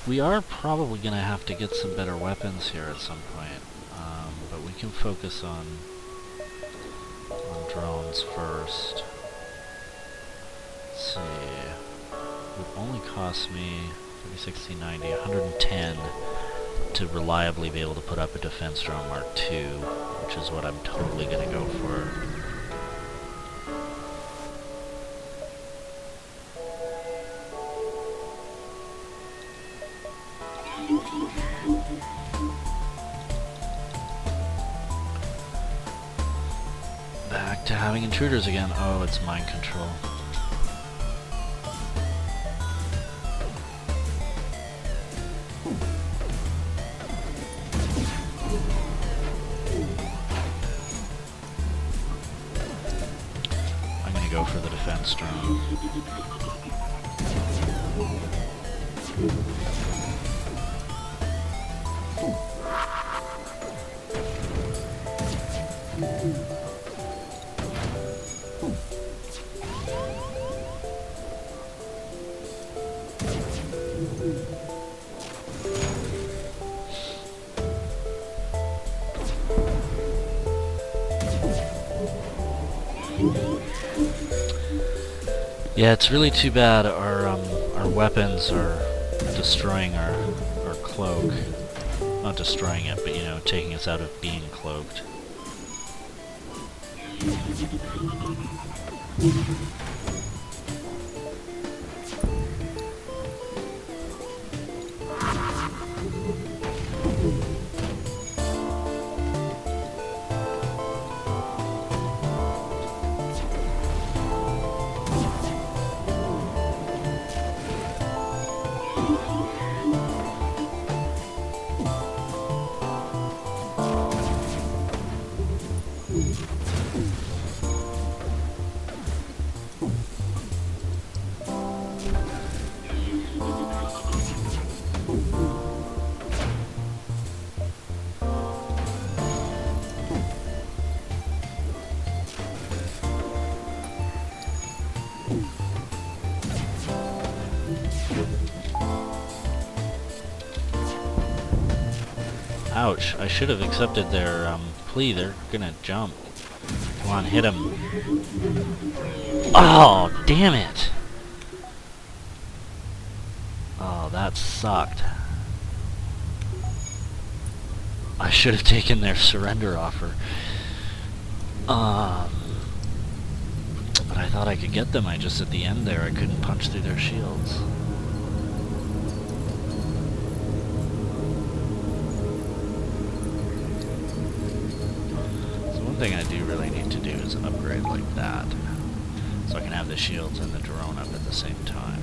We are probably going to have to get some better weapons here at some point, but we can focus on drones first. Let's see. It would only cost me 30, 60, 90, 110 to reliably be able to put up a defense drone Mark II, which is what I'm totally going to go for. Back to having intruders again. Oh, it's mind control. I'm gonna go for the defense drone. Yeah, it's really too bad our weapons are destroying our cloak. Not destroying it, but, you know, taking us out of being cloaked. Ouch, I should have accepted their plea. They're gonna jump. Come on, hit him. Oh, damn it! Oh, that sucked. I should have taken their surrender offer. But I thought I could get them. I just, at the end there, I couldn't punch through their shields. So one thing I do really need to do is upgrade like that, so I can have the shields and the drone up at the same time.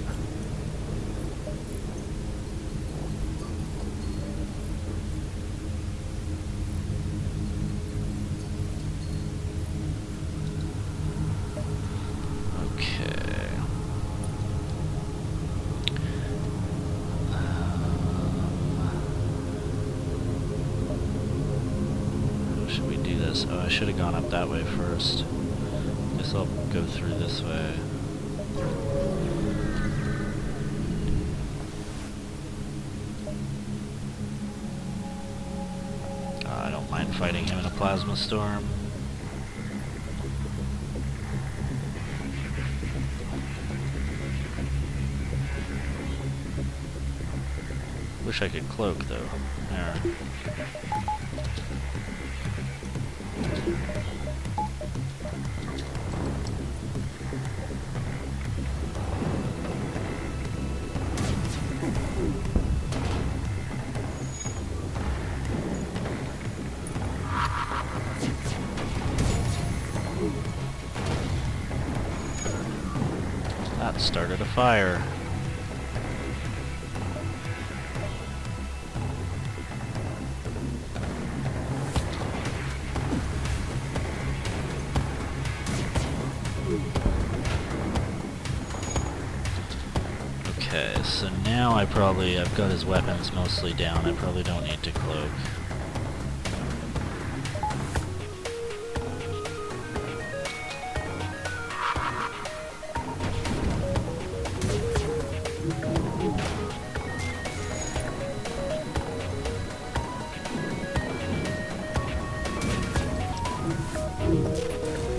Oh, I should have gone up that way first. Guess I'll go through this way. I don't mind fighting him in a plasma storm. Wish I could cloak though. There. That started a fire. Okay, so now I've got his weapons mostly down. I probably don't need to cloak.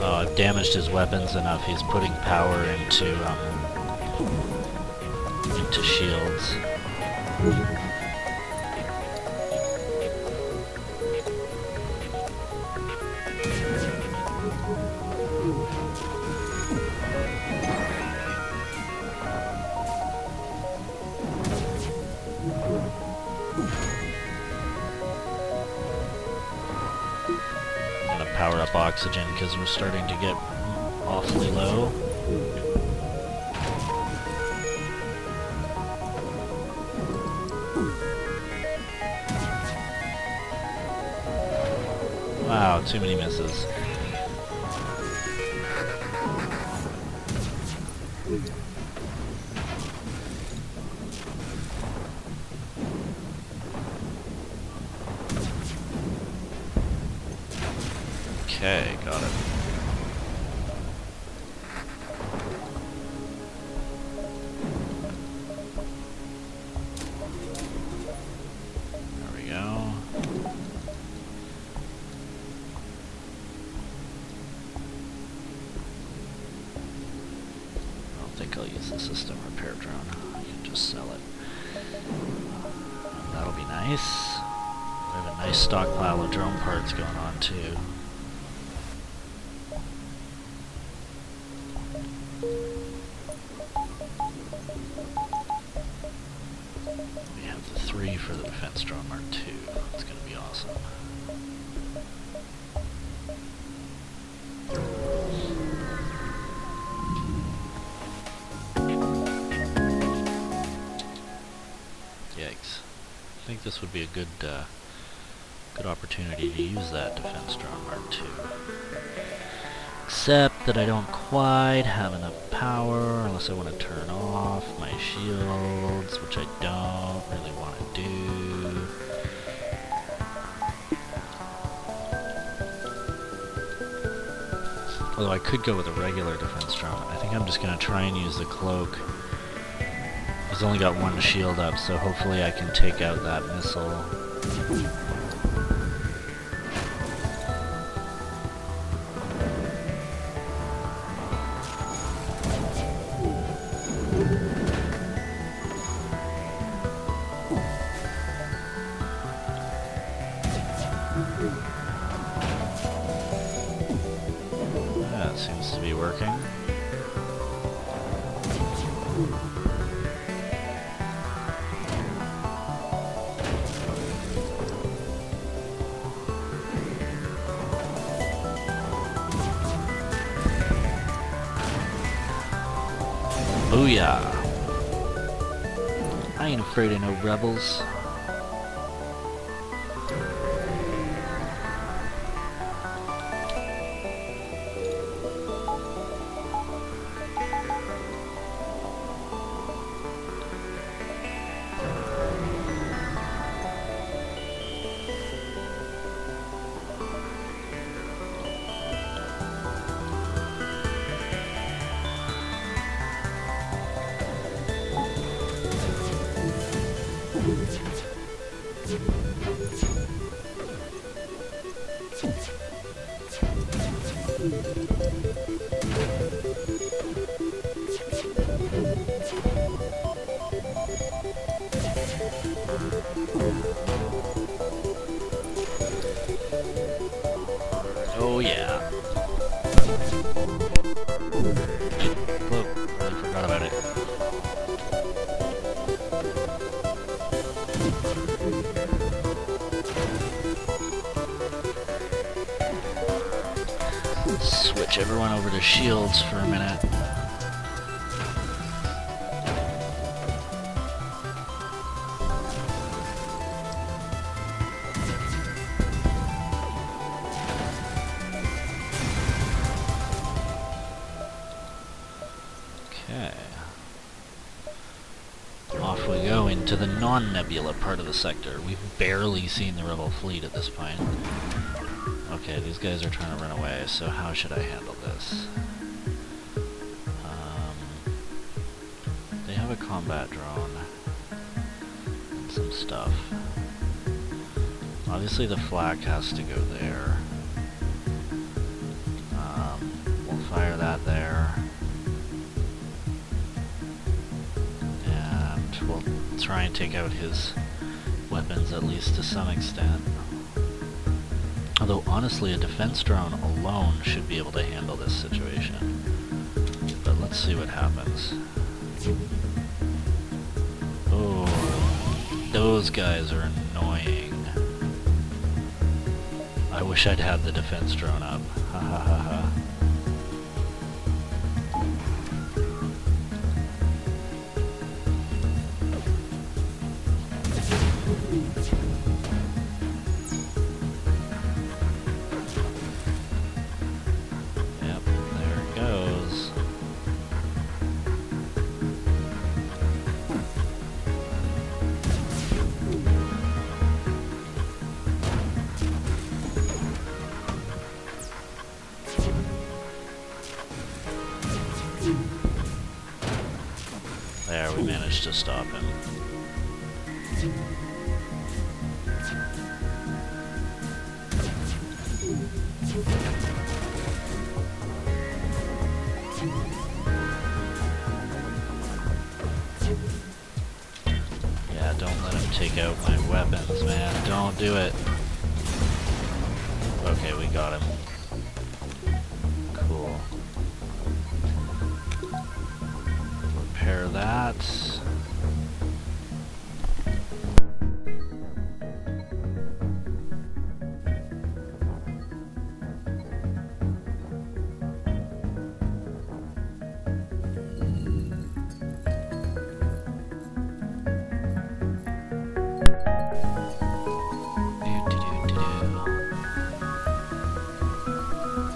Oh, I've damaged his weapons enough. He's putting power into shields. I'm gonna power up oxygen because we're starting to get awfully low. Wow, too many misses. Okay, got it. There we go. I'll use the system repair drone. I can just sell it. That'll be nice. We have a nice stockpile of drone parts going on too. We have the 3 for the defense drone Mark II. It's going to be awesome. Yikes. I think this would be a good opportunity to use that defense drone Mark II. Except that I don't quite have enough power unless I want to turn off my shields, which I don't really want to do. Although I could go with a regular defense drone. I think I'm just going to try and use the cloak. He's only got 1 shield up, so hopefully I can take out that missile. Booyah! I ain't afraid of no rebels. Oh yeah. Cloak, I forgot about it. Switch everyone over to shields for a minute. Okay. Off we go into the non-nebula part of the sector. We've barely seen the rebel fleet at this point. Okay, these guys are trying to run away, so how should I handle this? They have a combat drone and some stuff. Obviously the flak has to go there. We'll fire that there. And we'll try and take out his weapons at least to some extent. Although, honestly, a defense drone alone should be able to handle this situation. But let's see what happens. Oh, those guys are annoying. I wish I'd had the defense drone up. Ha ha ha ha. There, we managed to stop him. Yeah, don't let him take out my weapons, man. Don't do it. Okay, we got him. Cool. Repair that.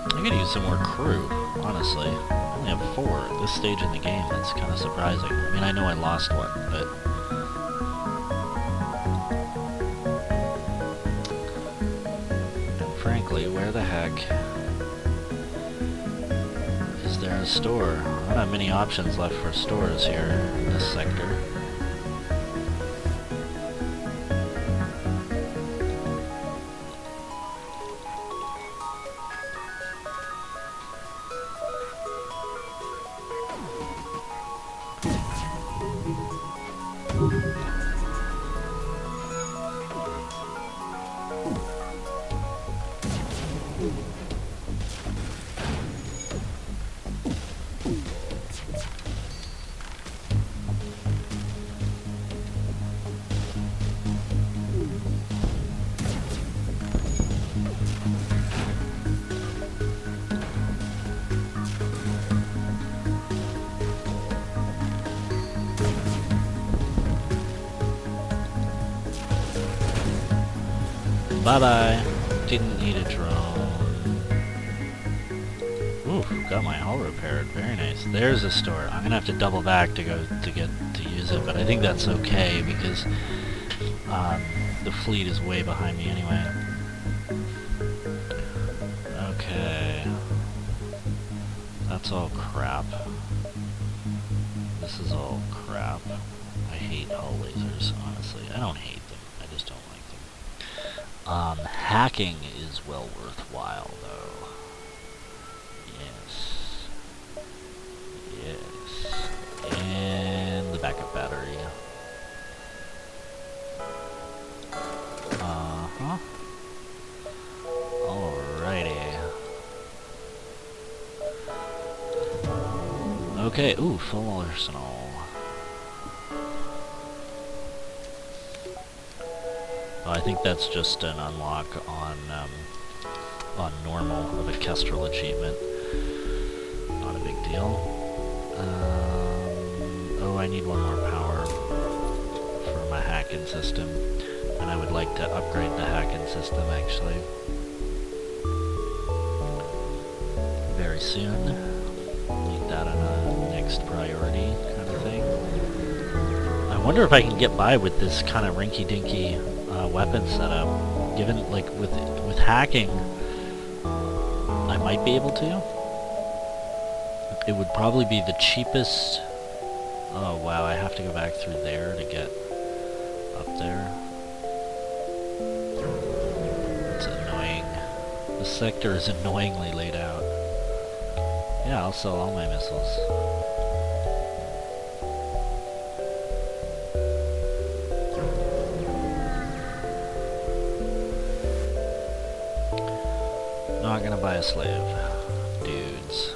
I could use some more crew, honestly. I only have 4 at this stage in the game. That's kind of surprising. I mean, I know I lost one, but... And frankly, where the heck is there a store? I don't have many options left for stores here in this sector. Bye-bye. Didn't need a drone. Ooh, got my hull repaired. Very nice. There's a store. I'm gonna have to double back to get to use it, but I think that's okay because the fleet is way behind me anyway. Okay. That's all crap. This is all crap. I hate hull lasers, honestly. I don't hate them. I just don't like them. Hacking is well worthwhile, though. Yes. Yes. And the backup battery. Uh-huh. Alrighty. Okay, ooh, full arsenal. I think that's just an unlock on normal of a Kestral achievement. Not a big deal. Oh, I need one more power for my hacking system, and I would like to upgrade the hacking system actually very soon. Need that on a next priority kind of thing. I wonder if I can get by with this kind of rinky-dinky weapon setup. Given, like, with hacking, I might be able to. It would probably be the cheapest. Oh wow, I have to go back through there to get up there. It's annoying. The sector is annoyingly laid out. Yeah, I'll sell all my missiles. Not gonna buy a slave, dudes.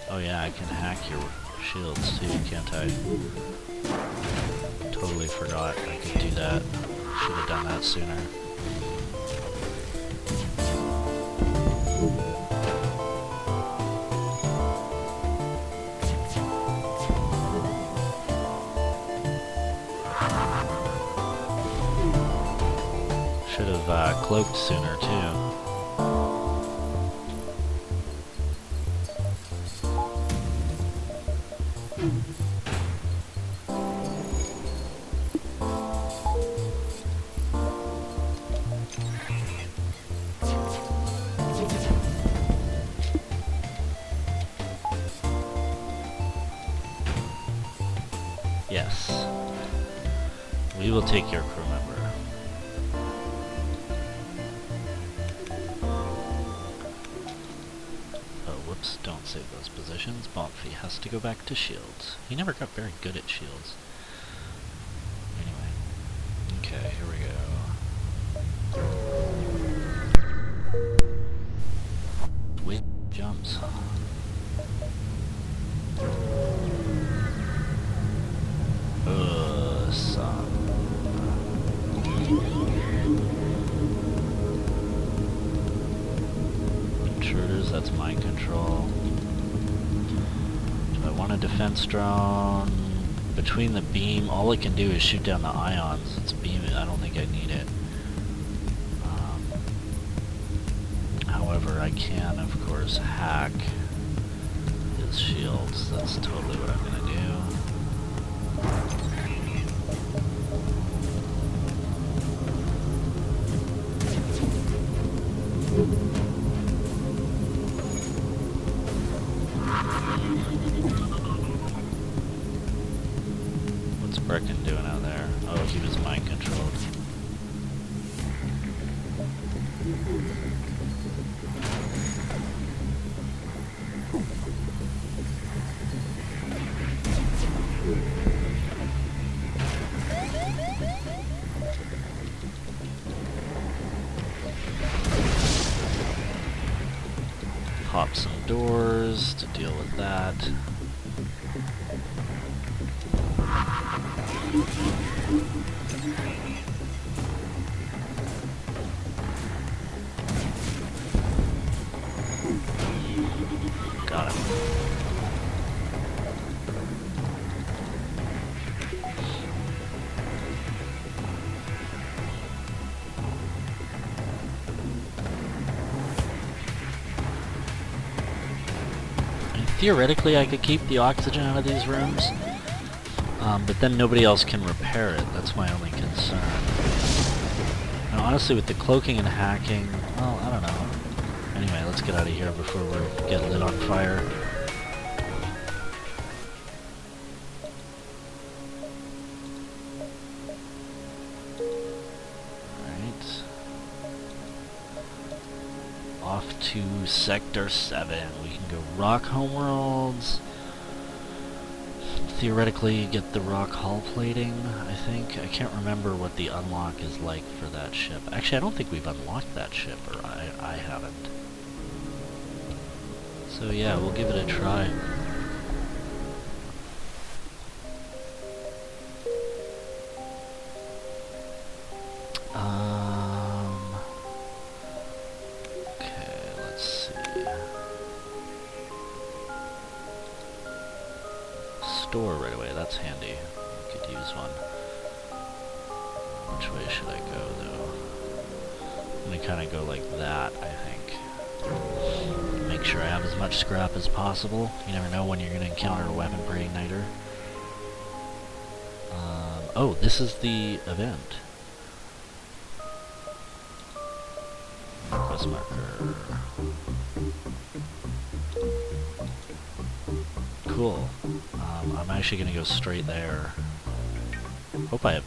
Oh yeah, I can hack your shields too, can't I? Totally forgot I could do that. Should have done that sooner. Should have cloaked sooner too. Yes. We will take your crew member. Don't save those positions. Bonfi has to go back to shields. He never got very good at shields. Anyway. Okay, here we go. Wait, jumps. Son. Intruders, that's mind control. Do I want a defense drone? Between the beam, all it can do is shoot down the ions. It's beaming. I don't think I need it. However, I can, of course, hack his shields. That's totally what I'm gonna do. What's Brecken doing out there? Oh, he was mind controlled. Pop some doors to deal with that. Got him. theoretically I could keep the oxygen out of these rooms, but then nobody else can repair it. That's my only concern. And honestly, with the cloaking and hacking, well, I don't know. Anyway, let's get out of here before we get lit on fire. Off to Sector 7. We can go rock homeworlds. Theoretically, get the rock hull plating, I think. I can't remember what the unlock is like for that ship. Actually, I don't think we've unlocked that ship, or I haven't. So yeah, we'll give it a try. Store right away, that's handy. We could use one. Which way should I go, though? I'm gonna kind of go like that, I think. Make sure I have as much scrap as possible. You never know when you're gonna encounter a weapon pre-igniter. Oh, this is the event. Quest marker. Cool. I'm actually gonna go straight there. Hope I have,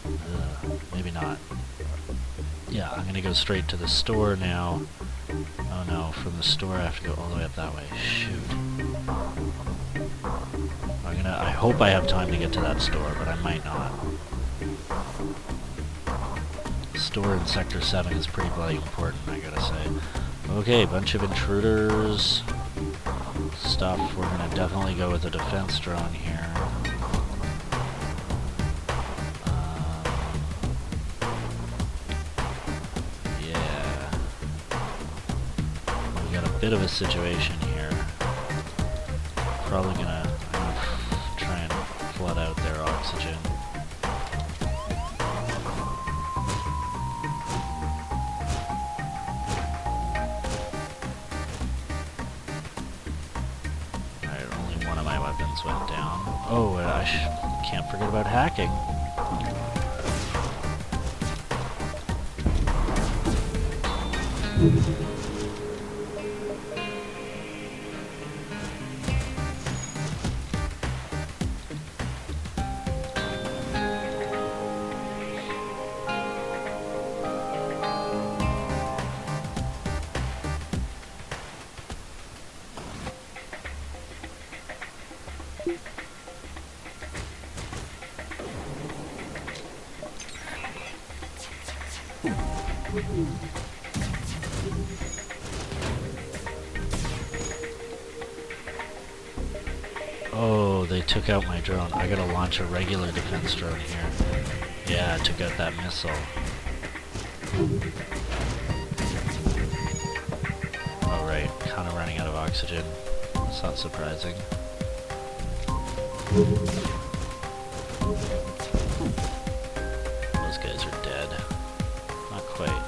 maybe not. Yeah, I'm gonna go straight to the store now. Oh no, from the store I have to go all the way up that way. Shoot. I hope I have time to get to that store, but I might not. The store in Sector 7 is pretty bloody important, I gotta say. Okay, bunch of intruders. Stuff. We're gonna definitely go with a defense drone here. Yeah. We got a bit of a situation here. Probably gonna try and flood out their oxygen. Went down. Oh, I can't forget about hacking. Oh, they took out my drone. I gotta launch a regular defense drone here. Yeah, I took out that missile. Oh right, kinda running out of oxygen. That's not surprising. Those guys are dead. Not quite.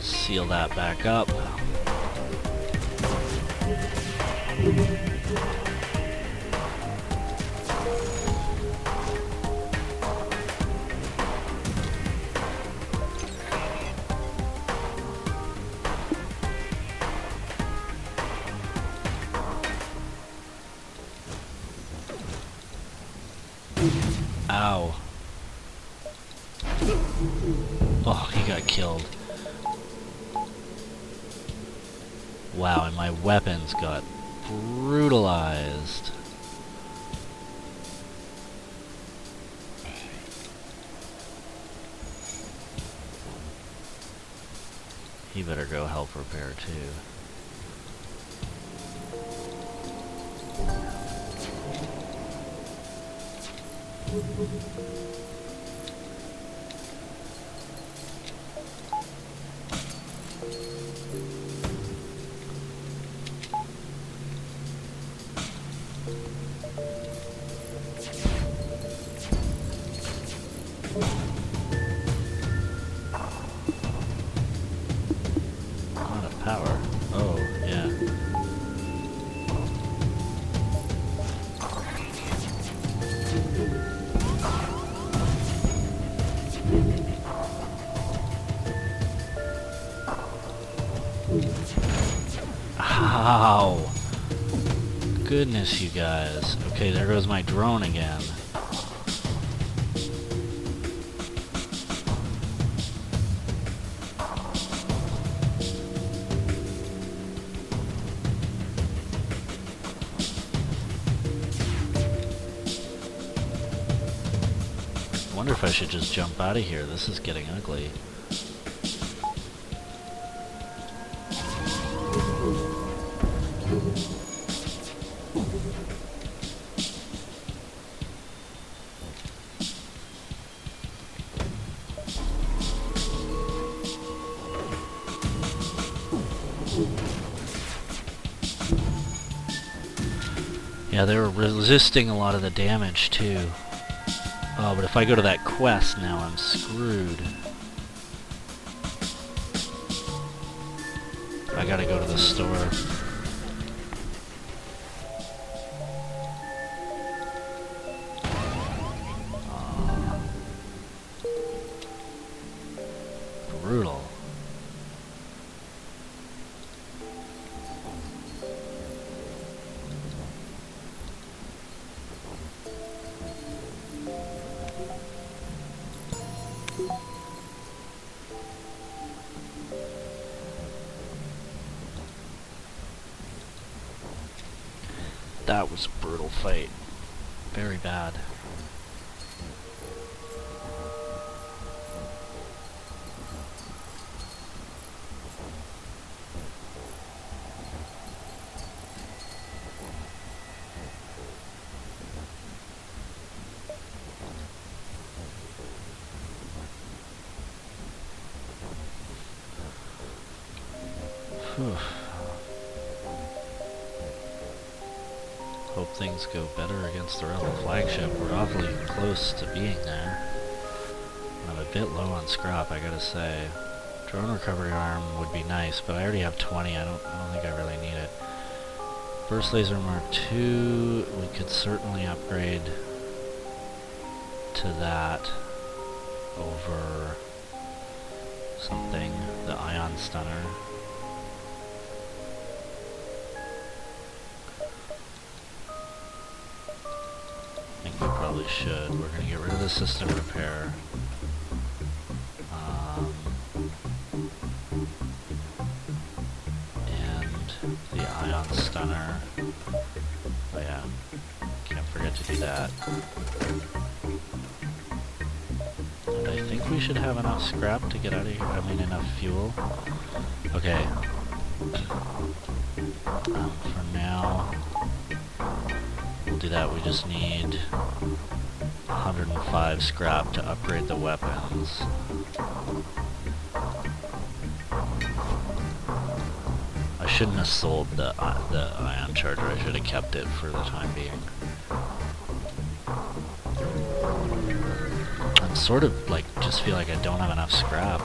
Seal that back up. Ow. Oh, he got killed. Wow, and my weapons got brutalized. He better go help repair too. Not enough power. Oh, yeah. Ow! Goodness, you guys. Okay, there goes my drone again. I wonder if I should just jump out of here. This is getting ugly. Yeah, they were resisting a lot of the damage too. Oh, but if I go to that quest now, I'm screwed. I gotta go to the store. Brutal. That was a brutal fight. Very bad. Whew. Hope things go better against the Rebel Flagship. We're awfully close to being there. I'm a bit low on scrap, I gotta say. Drone recovery arm would be nice, but I already have 20. I don't think I really need it. Burst laser Mark II, we could certainly upgrade to that over something. The ion stunner. I think we probably should. We're going to get rid of the system repair. And the ion stunner. Oh yeah, can't forget to do that. And I think we should have enough scrap to get out of here. I mean, enough fuel. Okay. For now, we'll do that. We just need 105 scrap to upgrade the weapons. I shouldn't have sold the ion charger. I should have kept it for the time being. I'm sort of like, just feel like I don't have enough scrap.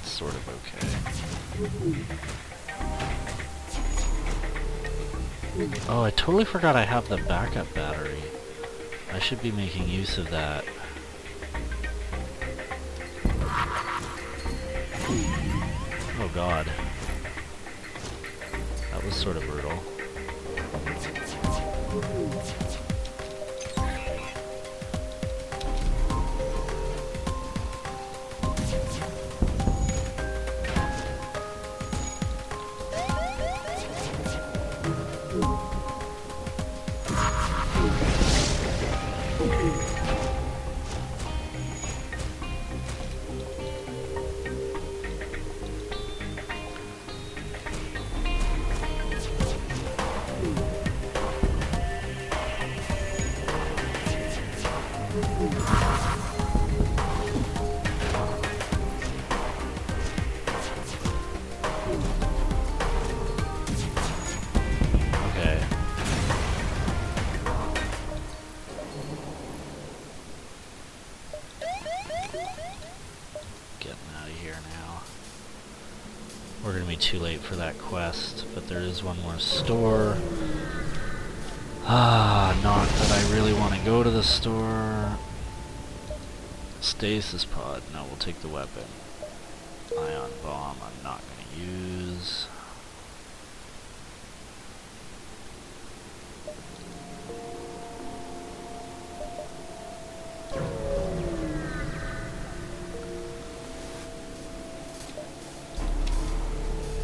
Sort of okay. Oh, I totally forgot I have the backup battery. I should be making use of that. Oh god. That was sort of brutal. too late for that quest, but there is one more store. Not that I really want to go to the store. Stasis pod. No, we'll take the weapon. Ion bomb I'm not going to use.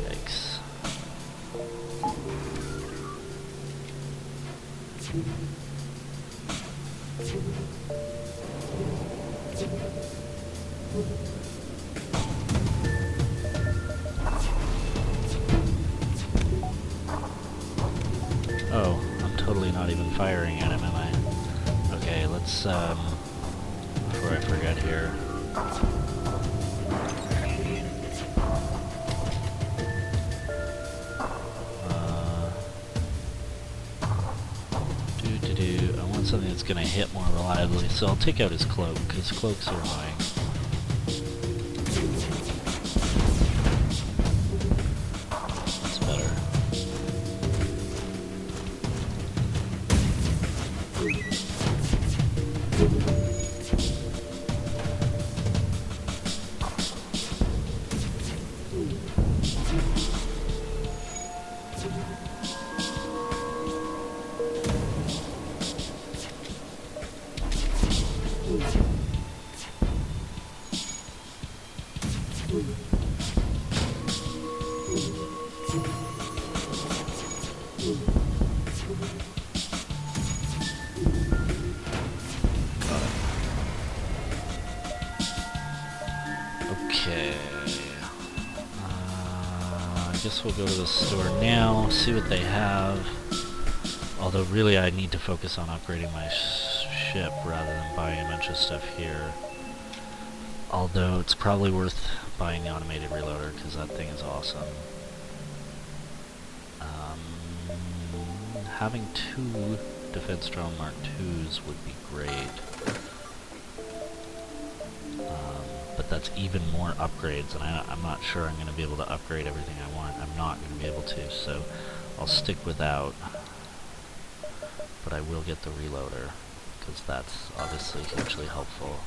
Yikes. Oh, I'm totally not even firing at him, am I? Okay, let's, before I forget here. I want something that's gonna hit more reliably, so I'll take out his cloak, because cloaks are annoying. That's better. Okay. I guess we'll go to the store now, see what they have. Although really I need to focus on upgrading my ship rather than buying a bunch of stuff here. Although it's probably worth buying the automated reloader because that thing is awesome. Having 2 defense drone Mark IIs would be great. But that's even more upgrades, and I'm not sure I'm going to be able to upgrade everything I want. I'm not going to be able to, so I'll stick without. But I will get the reloader, because that's obviously hugely helpful.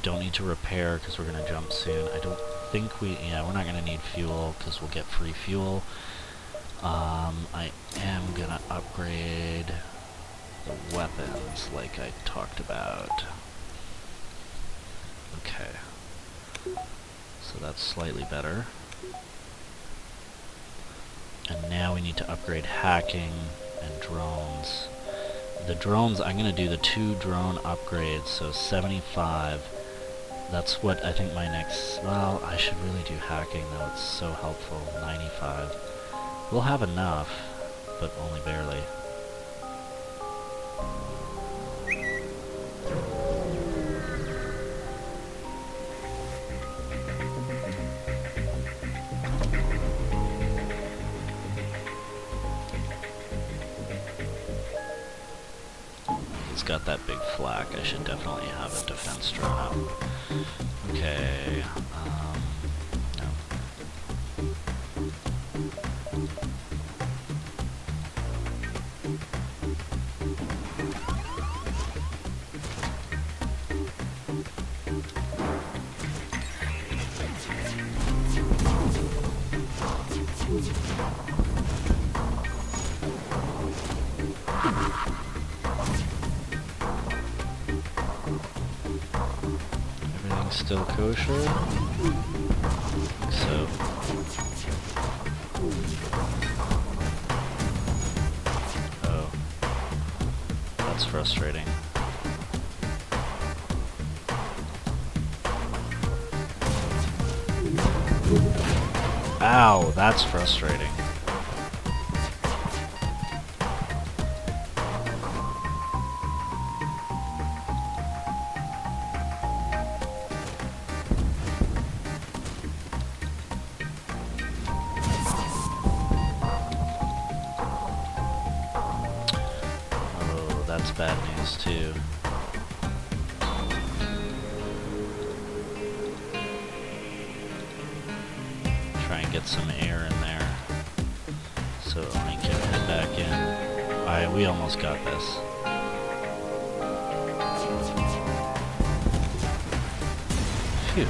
Don't need to repair, because we're going to jump soon. I don't think we're not going to need fuel, because we'll get free fuel. I am going to upgrade the weapons, like I talked about. Okay. So that's slightly better. And now we need to upgrade hacking and drones. The drones, I'm going to do the 2 drone upgrades, so 75. That's what I think my next... Well, I should really do hacking, though. It's so helpful. 95. We'll have enough, but only barely. Got that big flak. I should definitely have a defense drone up. Okay, no. Still kosher? So. Oh. That's frustrating. Ow, that's frustrating. That's bad news too. Try and get some air in there. So I can head back in. Alright, we almost got this. Phew.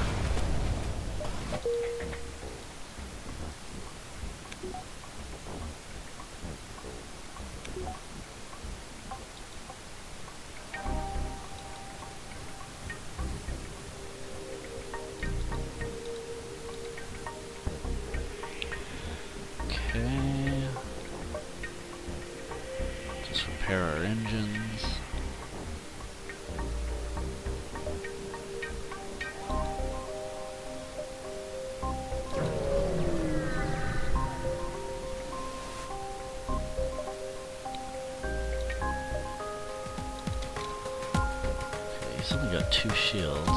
Okay. Just repair our engines. Okay, he's only got 2 shields.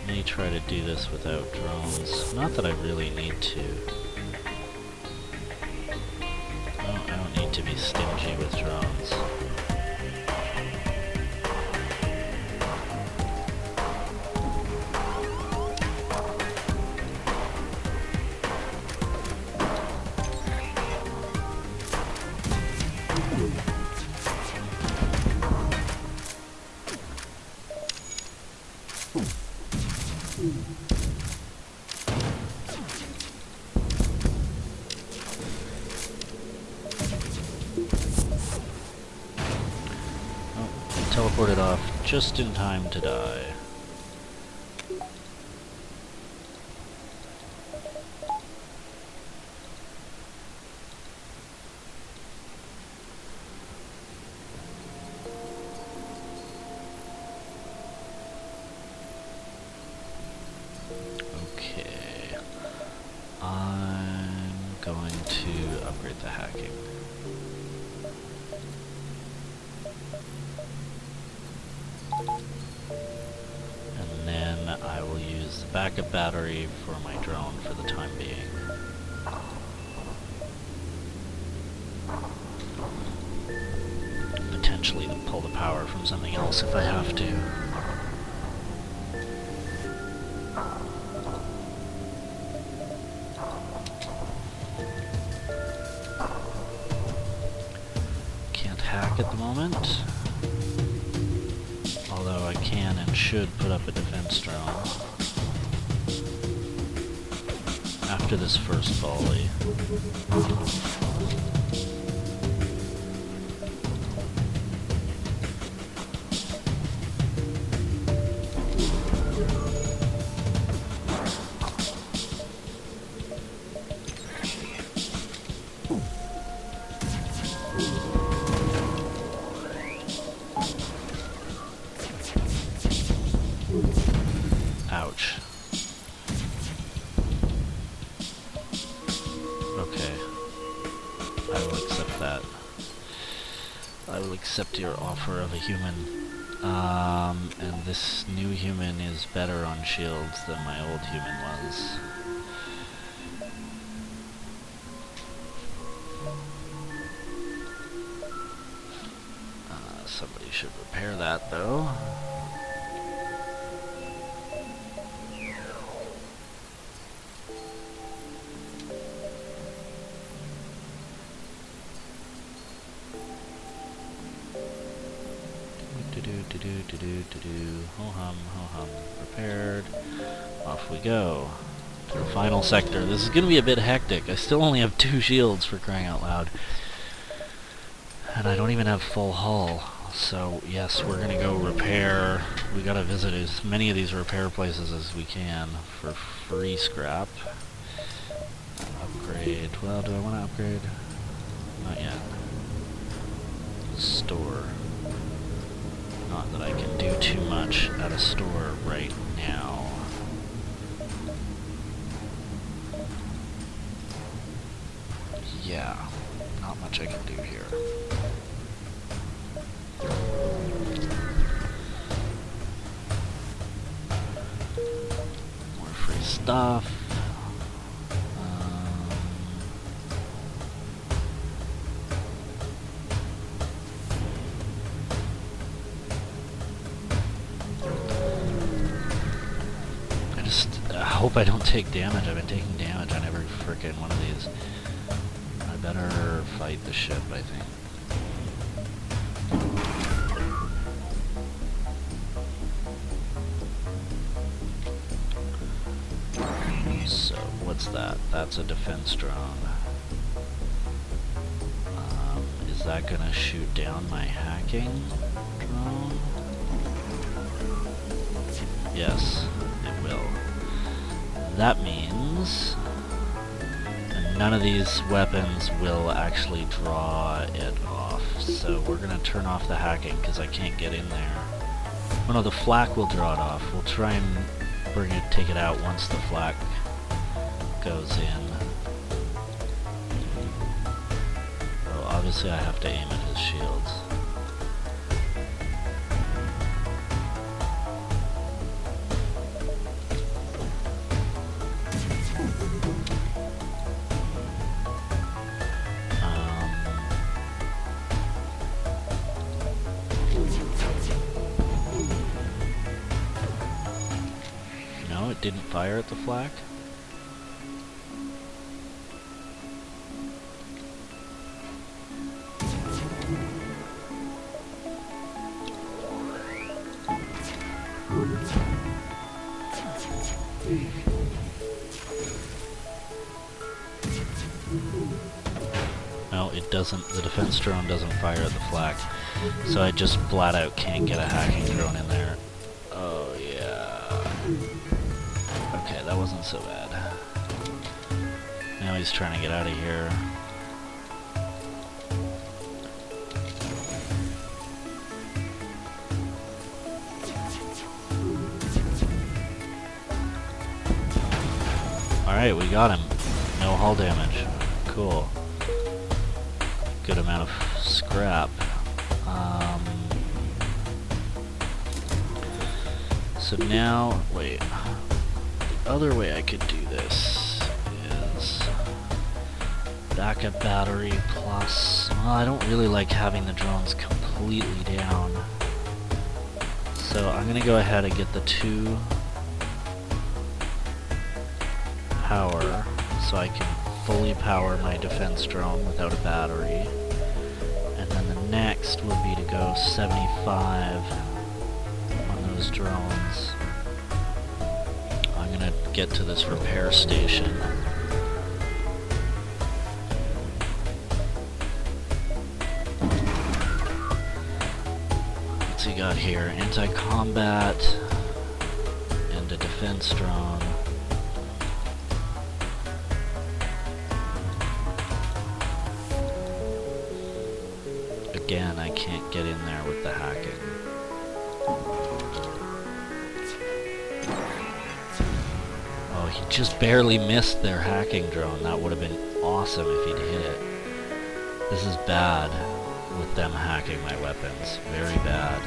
May try to do this without drones. Not that I really need to. I don't need to be stingy with drones. Teleported off just in time to die. Okay. I'm going to upgrade the hacking. And then I will use the backup battery for my drone for the time being. Potentially to pull the power from something else if I have to. Can't hack at the moment. Although I can and should put up a defense drone after this first volley. Ouch. Okay. I will accept that. I will accept your offer of a human. And this new human is better on shields than my old human was. Somebody should repair that, though. Ho hum, ho hum. Prepared. Off we go. To the final sector. This is gonna be a bit hectic. I still only have 2 shields, for crying out loud. And I don't even have full hull. So, yes, we're gonna go repair. We gotta visit as many of these repair places as we can for free scrap. Upgrade. Well, do I want to upgrade? Not yet. Store. Not that I can do too much at a store right now. Yeah, not much I can do here. More free stuff. hope I don't take damage. I've been taking damage on every frickin' one of these. I better fight the ship, I think. So, what's that? That's a defense drone. Is that gonna shoot down my hacking drone? Yes, it will. That means none of these weapons will actually draw it off. So we're gonna turn off the hacking because I can't get in there. Oh no, the flak will draw it off. We'll try and take it out once the flak goes in. Oh, obviously I have to aim at his shields. No, it didn't fire at the flak. No, it doesn't. The defense drone doesn't fire at the flak, so I just flat out can't get a hacking drone in there. Oh yeah. Okay, that wasn't so bad. Now he's trying to get out of here. Alright, we got him. No hull damage. Cool. Good amount of scrap. So now, wait. The other way I could do this is backup battery plus... Well, I don't really like having the drones completely down. So I'm gonna go ahead and get the 2 power so I can fully power my defense drone without a battery. And then the next would be to go 75 on those drones. I'm gonna get to this repair station. What's he got here? Anti-combat and a defense drone. Again, I can't get in there with the hacking. Oh, he just barely missed their hacking drone. That would have been awesome if he'd hit it. This is bad with them hacking my weapons. Very bad.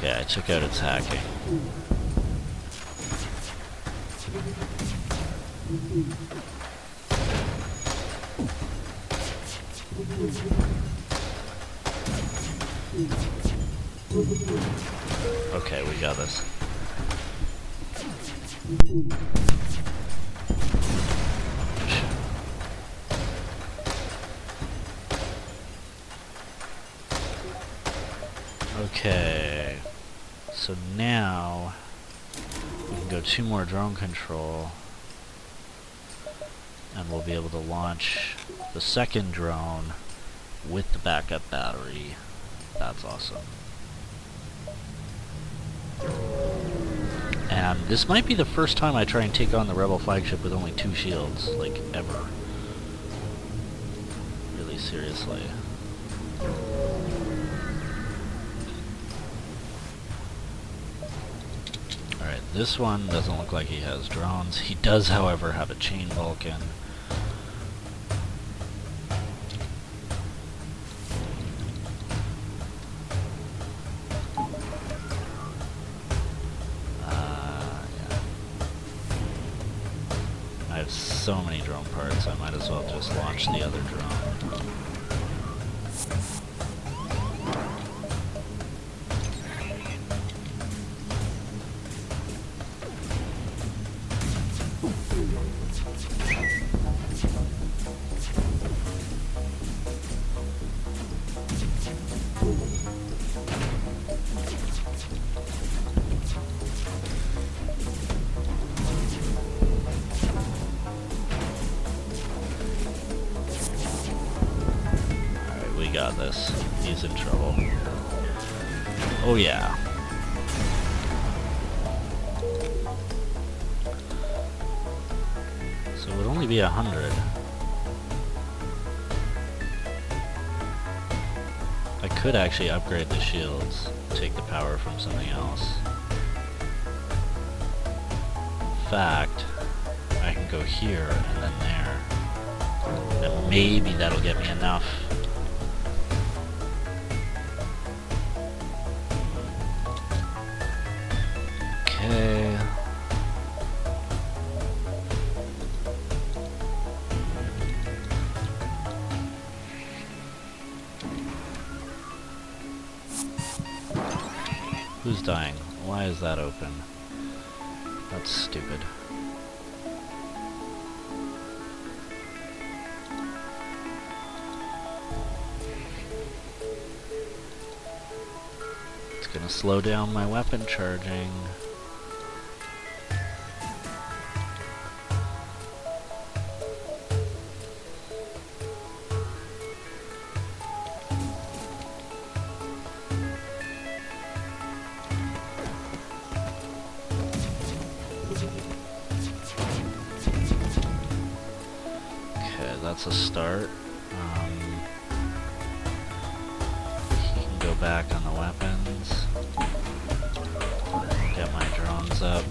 Okay, I took out its hacking. Okay, we got this. Okay, so now we can go 2 more drone control and we'll be able to launch the second drone with the backup battery. That's awesome. And this might be the first time I try and take on the Rebel flagship with only 2 shields, like, ever. Really seriously. Alright, this one doesn't look like he has drones. He does, however, have a chain Vulcan. I have so many drone parts, I might as well just launch the other drone. We got this. He's in trouble. Oh yeah. So it would only be 100. I could actually upgrade the shields, take the power from something else. In fact, I can go here and then there. And maybe that'll get me enough. Okay. Who's dying? Why is that open? That's stupid. It's gonna slow down my weapon charging. That's a start. He can go back on the weapons. Get my drones up.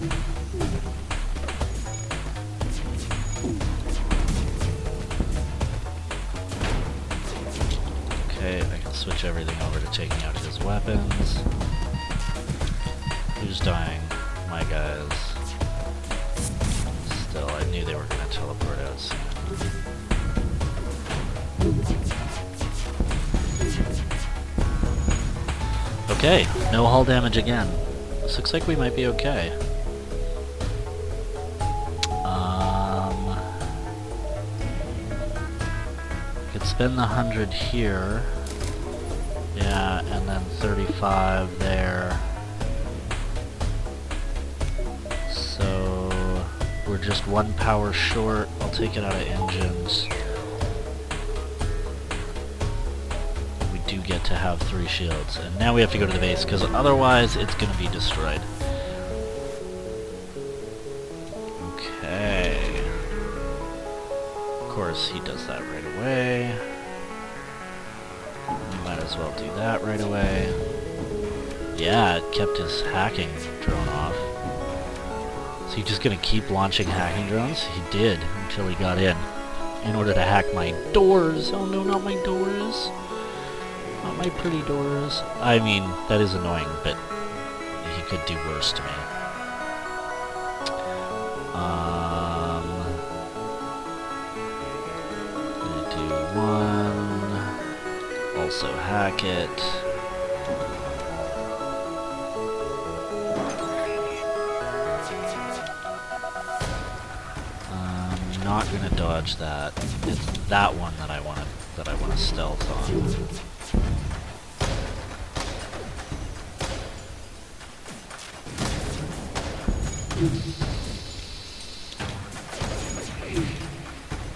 Okay, I can switch everything over to taking out his weapons. Who's dying? My guys. Still, I knew they were going to teleport out soon. Okay, no hull damage again. This looks like we might be okay. Could spend the 100 here. Yeah, and then 35 there. So we're just 1 power short. I'll take it out of engines. Do get to have 3 shields, and now we have to go to the base because otherwise it's gonna be destroyed. Okay. Of course he does that right away. We might as well do that right away. Yeah, it kept his hacking drone off. So he's just gonna keep launching hacking drones? He did until he got in order to hack my doors. Oh no, not my doors. Not my pretty doors. I mean, that is annoying, but he could do worse to me. Gonna do 1. Also hack it. I'm not gonna dodge that. It's that one that I want to stealth on.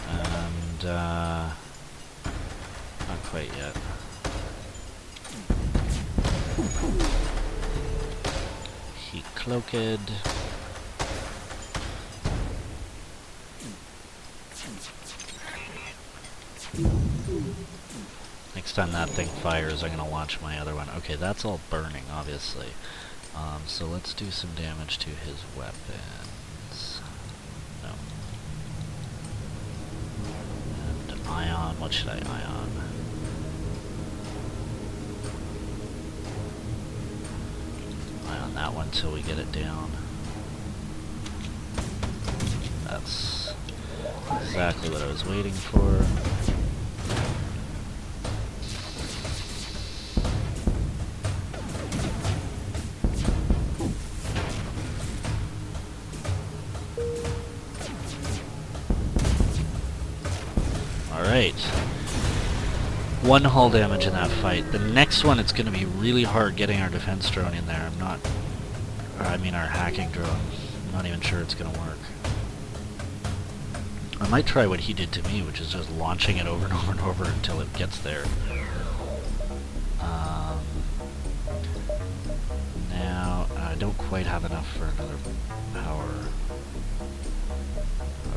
And, not quite yet. He cloaked. Next time that thing fires, I'm gonna launch my other one. Okay, that's all burning, obviously. So let's do some damage to his weapons. No. And ion, what should I ion? Ion that one till we get it down. That's exactly what I was waiting for. Alright. 1 hull damage in that fight. The next one, it's going to be really hard getting our defense drone in there. Our hacking drone. I'm not even sure it's going to work. I might try what he did to me, which is just launching it over and over and over until it gets there. Now, I don't quite have enough for another power.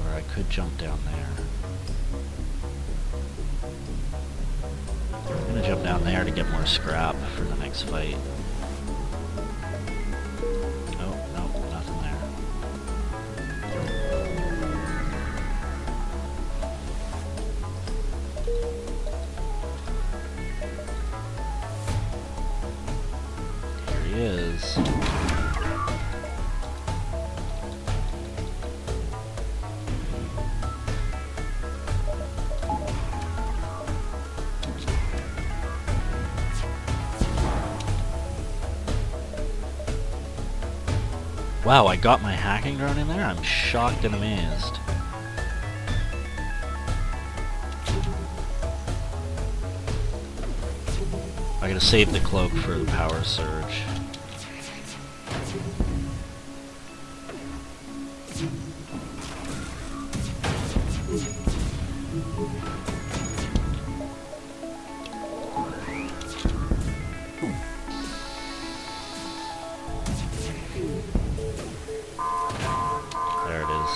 Or I could jump down there. I'm gonna jump down there to get more scrap for the next fight. Oh, no, nothing there. Here he is. Wow, I got my hacking drone in there? I'm shocked and amazed. I gotta save the cloak for the power surge. There it is.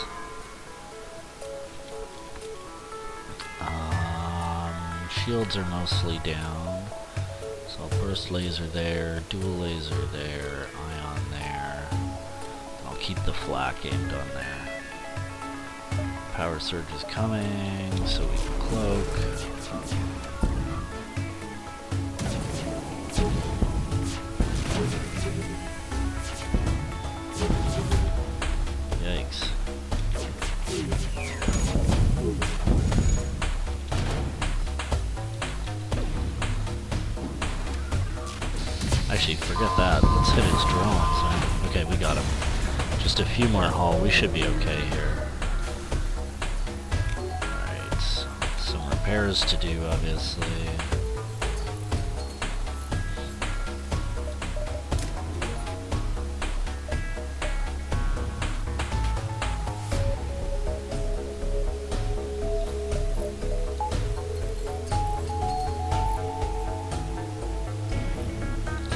Shields are mostly down. So burst laser there, dual laser there, ion there. I'll keep the flak aimed on there. Power surge is coming, so we can cloak. Yikes. Actually, forget that. Let's hit his drones. Right? Okay, we got him. Just a few more hull. We should be okay here. Alright. Some repairs to do, obviously.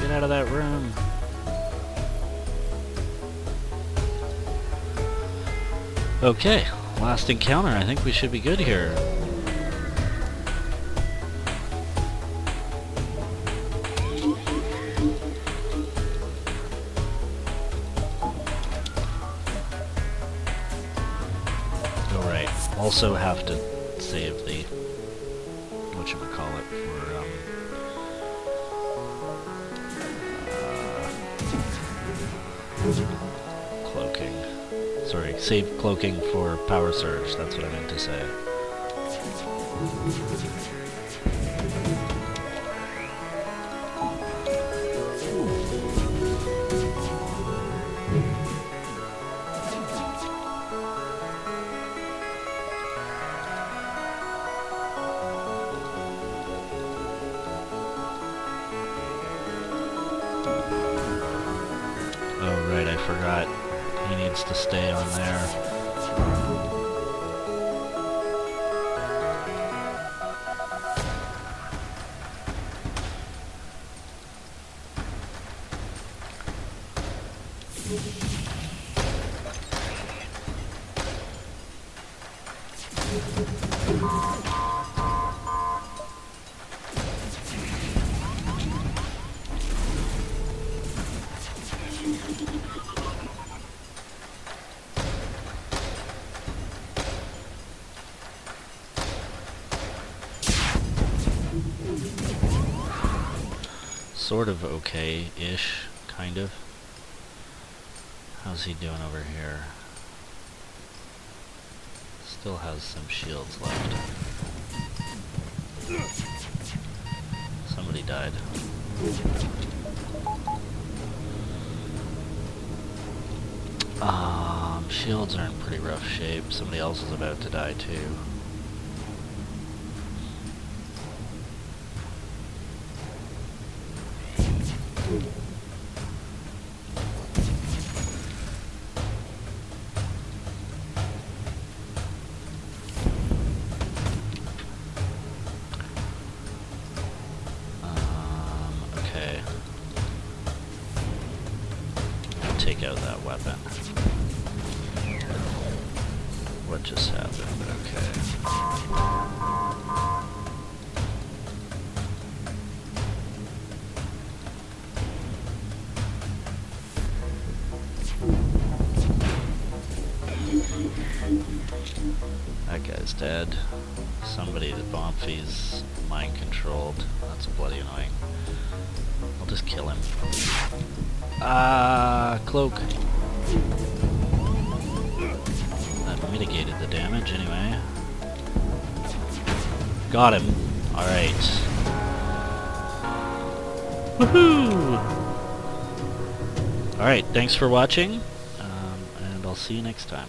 Get out of that room. Okay, last encounter. I think we should be good here. Alright, also have to save the whatchamacallit for cloaking. Sorry, save cloaking for power surge. That's what I meant to say. Oh right, I forgot. He needs to stay on there. sort of okay-ish, kind of. How's he doing over here? Still has some shields left. Somebody died. Shields are in pretty rough shape. Somebody else is about to die too. Okay. Take out that weapon. What just happened? Okay. That guy's dead. Somebody that Bomphy's mind controlled. That's bloody annoying. I'll just kill him. Cloak. That mitigated the damage anyway. Got him. Alright. Woohoo! Alright, thanks for watching, and I'll see you next time.